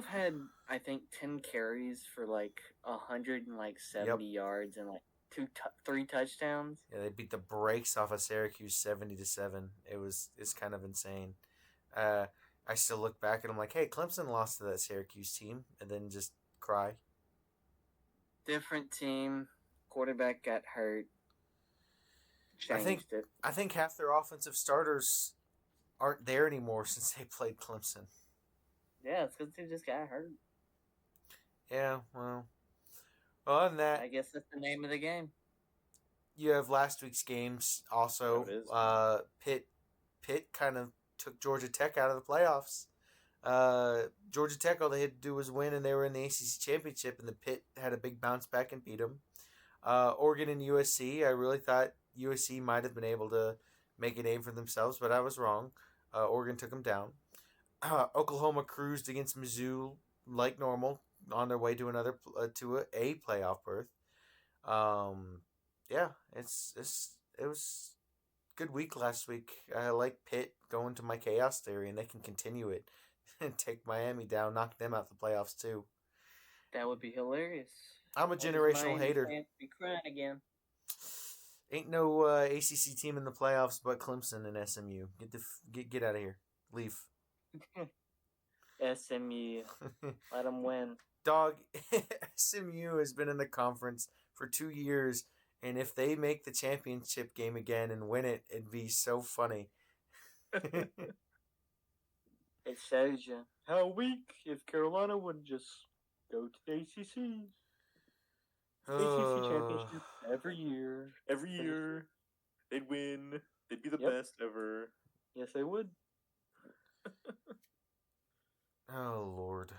had, I think, 10 carries for 170 yards and 3 touchdowns. Yeah, they beat the brakes off of Syracuse 70-7. It's kind of insane. I still look back and I'm like, hey, Clemson lost to that Syracuse team, and then just cry. Different team. Quarterback got hurt. I think half their offensive starters aren't there anymore since they played Clemson. Yeah, it's because they just got hurt. Yeah, well, other than that, I guess that's the name of the game. You have last week's games also. Pitt kind of took Georgia Tech out of the playoffs. Georgia Tech, all they had to do was win, and they were in the ACC championship, and the Pitt had a big bounce back and beat them. Oregon and USC, I really thought USC might have been able to make a name for themselves, but I was wrong. Oregon took them down. Oklahoma cruised against Mizzou like normal on their way to a playoff berth. Yeah, it was a good week last week. I like Pitt going to my chaos theory, and they can continue it and take Miami down, knock them out the playoffs too. That would be hilarious. I'm a generational hater. Be crying again. Ain't no ACC team in the playoffs but Clemson and SMU. Get out of here. Leave. SMU. Let them win. Dog, SMU has been in the conference for 2 years, and if they make the championship game again and win it, it'd be so funny. It shows you how weak if Carolina would just go to the ACC. ACC championship every year. Every year, they'd win. They'd be the best ever. Yes, they would. Oh Lord.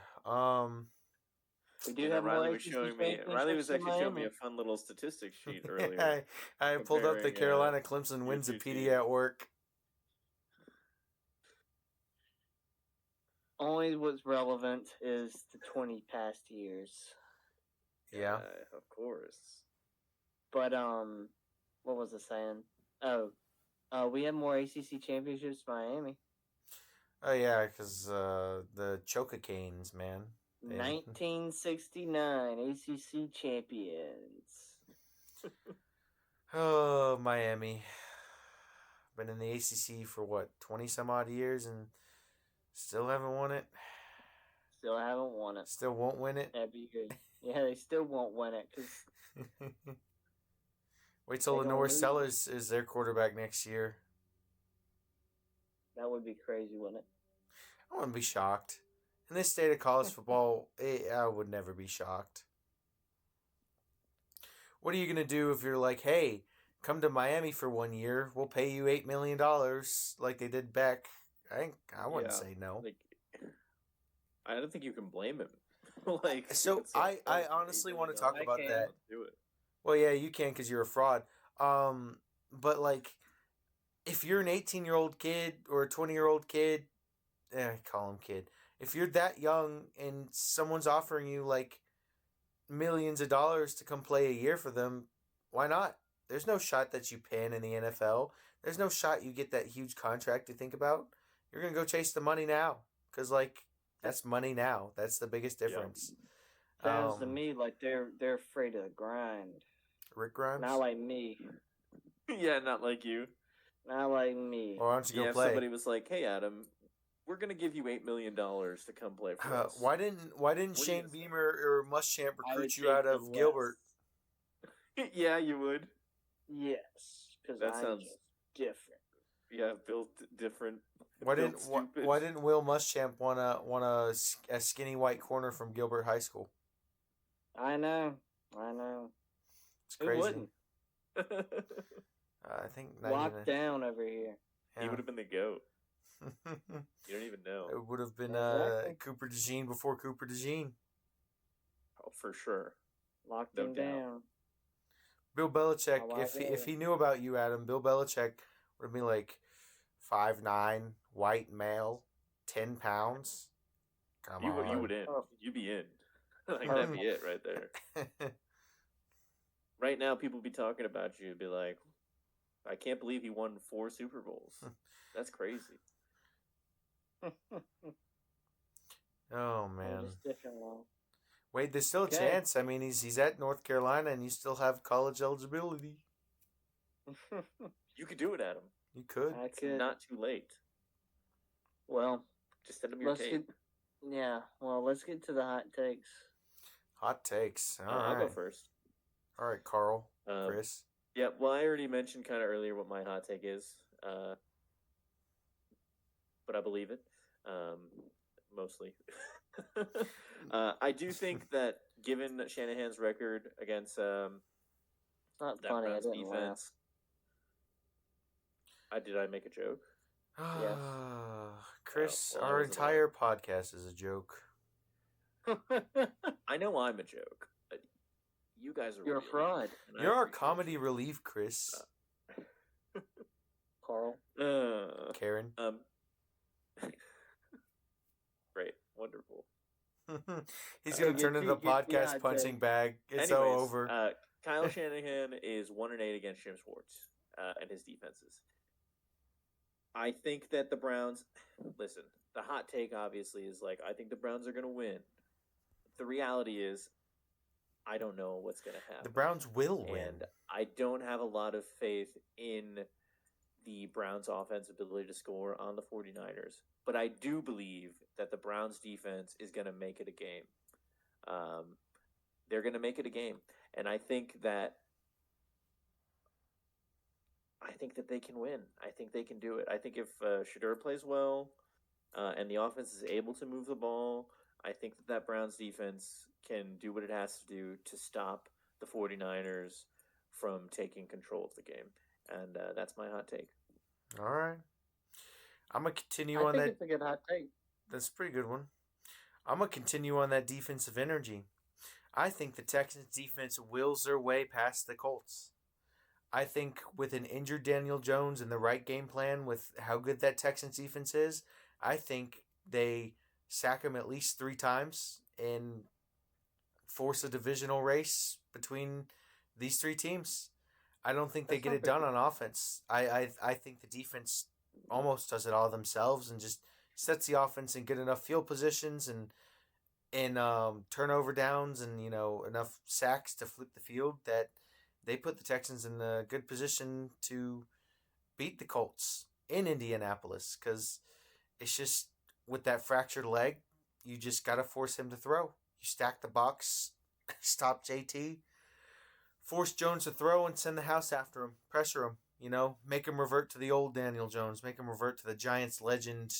We do have Riley was actually showing me a fun little statistics sheet earlier. I pulled up the Carolina Clemson wins a PD at work. only what's relevant is the 20 past years. Yeah. Of course. But what was I saying? We have more ACC championships than Miami. Oh yeah, because the Choca Canes, man. 1969 ACC champions. Oh, Miami. Been in the ACC for what, 20 some odd years and still haven't won it? Still haven't won it. Still won't win it? That'd be good. Yeah, they still won't win it because Wait till They gonna Lenore lose. Sellers is their quarterback next year. that would be crazy, wouldn't it? I wouldn't be shocked. In this state of college football, I would never be shocked. What are you going to do if you're like, hey, come to Miami for 1 year, we'll pay you $8 million like they did back? I wouldn't say no. Like, I don't think you can blame him. Like, So it's I like, honestly want to I talk about can. that. Do it. Well, yeah, you can because you're a fraud. But like, if you're an 18-year-old kid or a 20-year-old kid, call him kid. If you're that young and someone's offering you like millions of dollars to come play a year for them, why not? There's no shot that you pan in the NFL. There's no shot you get that huge contract to think about. You're gonna go chase the money now because like that's money now. That's the biggest difference. Sounds to me like they're afraid of the grind. Rick Grimes. Not like me. Yeah, not like you. Not like me. Or why don't you Yeah, go if play? somebody was like, "Hey, Adam, we're gonna give you $8 million to come play for us." Why didn't What do you Shane say? Beamer or Muschamp I would recruit you take out the of less. Gilbert? Yeah, you would. Yes, because That I'm sounds- just different. Yeah, built different. Why built didn't stupid. why didn't Will Muschamp want a skinny white corner from Gilbert High School? I know. It's Who crazy. wouldn't? I think not Locked even. down over here. He would have been the goat. You don't even know. It would have been Exactly. Cooper DeJean before Cooper DeJean. Oh, for sure. Locked No him doubt. down. Bill Belichick, Oh, wow, if he knew about you, Adam, Bill Belichick would have been like 5'9", white male, 10 pounds. Come You on. would in. Oh. You'd be in. Like that'd be it right there. Right now, people be talking about you. Be like, I can't believe he won 4 Super Bowls. That's crazy. Oh I'm man. just different now. Wait, there's still a Okay. chance. I mean, he's at North Carolina, and you still have college eligibility. You could do it, Adam. You could. I It's could. not too late. Well, Just send him your let's tape. get. Yeah. Well, let's get to the hot takes. Hot takes. All I'll right. go first. All right, Carl, Um, Chris. Yeah, well, I already mentioned kind of earlier what my hot take is, but I believe it, mostly. I do think that given Shanahan's record against It's not that funny. I Browns didn't laugh. defense, did I make a joke? Yes. Chris, well, I our wasn't entire podcast is a joke. I know I'm a joke, but you guys are You're a real, fraud, and I You're our appreciate comedy relief, Chris. Carl. it. Karen. Great, wonderful. He's Okay, gonna turn get into to- the get to your podcast hot punching take. bag. It's Anyways, all over. Kyle Shanahan is 1-8 against Jim Schwartz and his defenses. I think that the Browns. Listen, the hot take obviously is like I think the Browns are going to win. The reality is, I don't know what's going to happen. The Browns will win. And I don't have a lot of faith in the Browns' offense ability to score on the 49ers. But I do believe that the Browns' defense is going to make it a game. They're going to make it a game. And I think that they can win. I think they can do it. I think if Shedeur plays well and the offense is able to move the ball, I think that Browns defense can do what it has to do to stop the 49ers from taking control of the game. And that's my hot take. All right. I'm gonna continue I on think that. it's a good hot take. That's a pretty good one. I'm gonna continue on that defensive energy. I think the Texans defense wills their way past the Colts. I think with an injured Daniel Jones and the right game plan with how good that Texans defense is, I think they sack him at least 3 times and force a divisional race between these 3 teams. I don't think they That's get not it done bad. on offense. I think the defense almost does it all themselves and just sets the offense in good enough field positions and turnover downs and enough sacks to flip the field that they put the Texans in a good position to beat the Colts in Indianapolis because it's just with that fractured leg, you just got to force him to throw. You stack the box, stop JT, force Jones to throw, and send the house after him. Pressure him. Make him revert to the old Daniel Jones. Make him revert to the Giants legend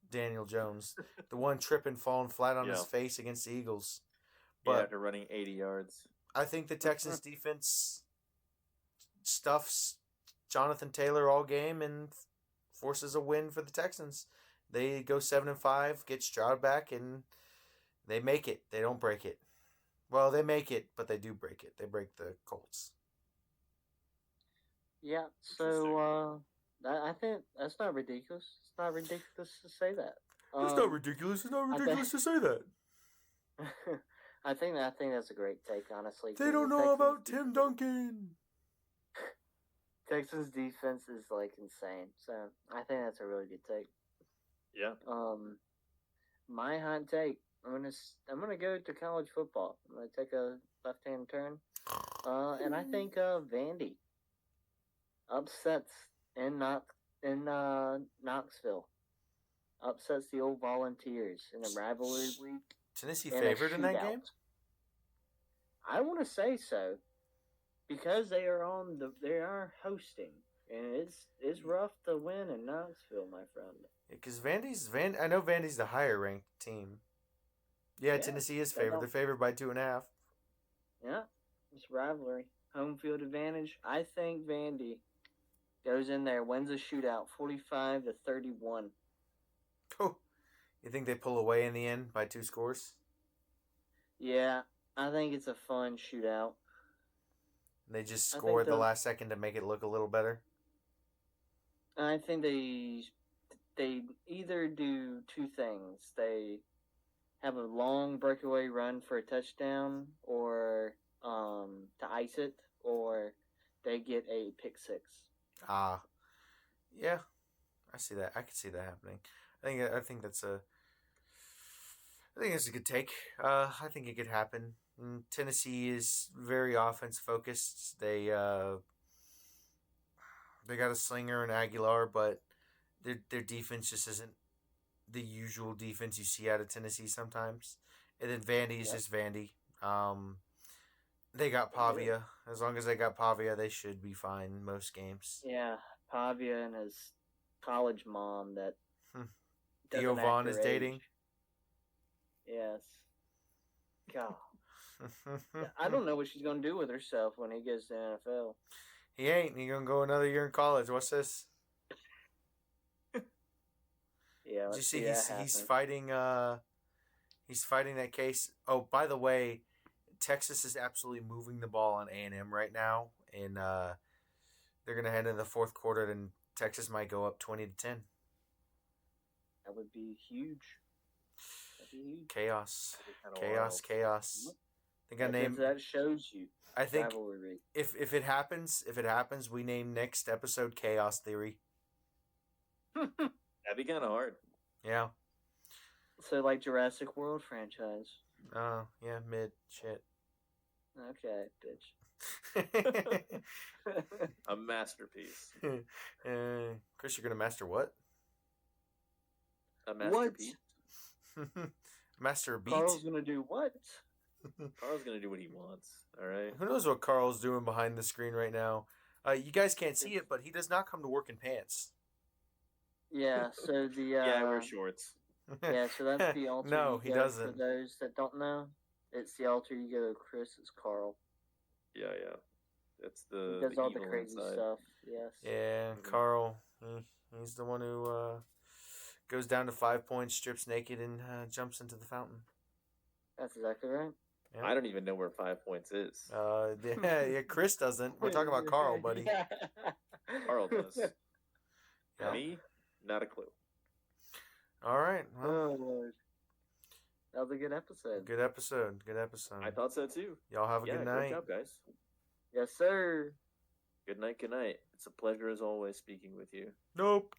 Daniel Jones, the one tripping, falling flat on his face against the Eagles. Yeah, But after running 80 yards. I think the Texans defense stuffs Jonathan Taylor all game and forces a win for the Texans. They go 7-5, get Stroud back, and they make it. They don't break it. Well, they make it, but they do break it. They break the Colts. Yeah, so I think that's not ridiculous. It's not ridiculous to say that. It's not ridiculous. It's not ridiculous to say that. I think that's a great take, honestly. They don't know about Tim Duncan. Texans defense is like insane, so I think that's a really good take. Yeah. My hot take. I'm gonna go to college football. I'm gonna take a left-hand turn, and I think Vandy upsets in Knoxville, upsets the old Volunteers in a rivalry week. Tennessee favored in that game? I want to say so, because they are hosting, and it's rough to win in Knoxville, my friend. Because I know Vandy's the higher ranked team. Yeah, Tennessee is favored. They're favored by 2.5. Yeah, it's rivalry, home field advantage. I think Vandy goes in there, wins a shootout, 45-31. Oh, you think they pull away in the end by 2 scores? Yeah, I think it's a fun shootout. They just score at the last second to make it look a little better? I think they either do 2 things. They have a long breakaway run for a touchdown, or to ice it, or they get a pick 6. Yeah, I see that. I could see that happening. I think that's a good take. I think it could happen. Tennessee is very offense focused. They got a Slinger and Aguilar, but their defense just isn't the usual defense you see out of Tennessee sometimes. And then Vandy's just Vandy. They got Pavia. As long as they got Pavia, they should be fine most games. Yeah, Pavia and his college mom that Theo Vaughn is dating. Yes. God. I don't know what she's going to do with herself when he gets to the NFL. He ain't. He's going to go another year in college. What's this? Yeah. Did you see he's fighting that case? Oh, by the way, Texas is absolutely moving the ball on A&M right now, and they're going to head into the 4th quarter, and Texas might go up 20-10. That would be huge. That'd be huge. Chaos. I think I named that shows you. I think if it happens, we name next episode Chaos Theory. That'd be kind of hard. Yeah. So like Jurassic World franchise. Oh, yeah, mid shit. Okay, bitch. A masterpiece. Chris, you're gonna master what? A masterpiece. Master a beat. Carl's gonna do what? Carl's gonna do what he wants. All right. Who knows what Carl's doing behind the screen right now? You guys can't see it, but he does not come to work in pants. Yeah. So the yeah, I wear shorts. Yeah, so that's the altar. No, he doesn't. For those that don't know, it's the altar you go to Chris. It's Carl. Yeah. It's the he does all the crazy stuff. Yes. Yeah, Carl. He's the one who goes down to 5 points, strips naked, and jumps into the fountain. That's exactly right. Yeah. I don't even know where 5 points is. Yeah, Chris doesn't. We're talking about Carl, buddy. Carl does. Yeah. Me, not a clue. All right. Well, oh Lord. That was a good episode. Good episode. Good episode. I thought so too. Y'all have a Yeah, good great night. job, guys. Yes, sir. Good night. Good night. It's a pleasure as always speaking with you. Nope.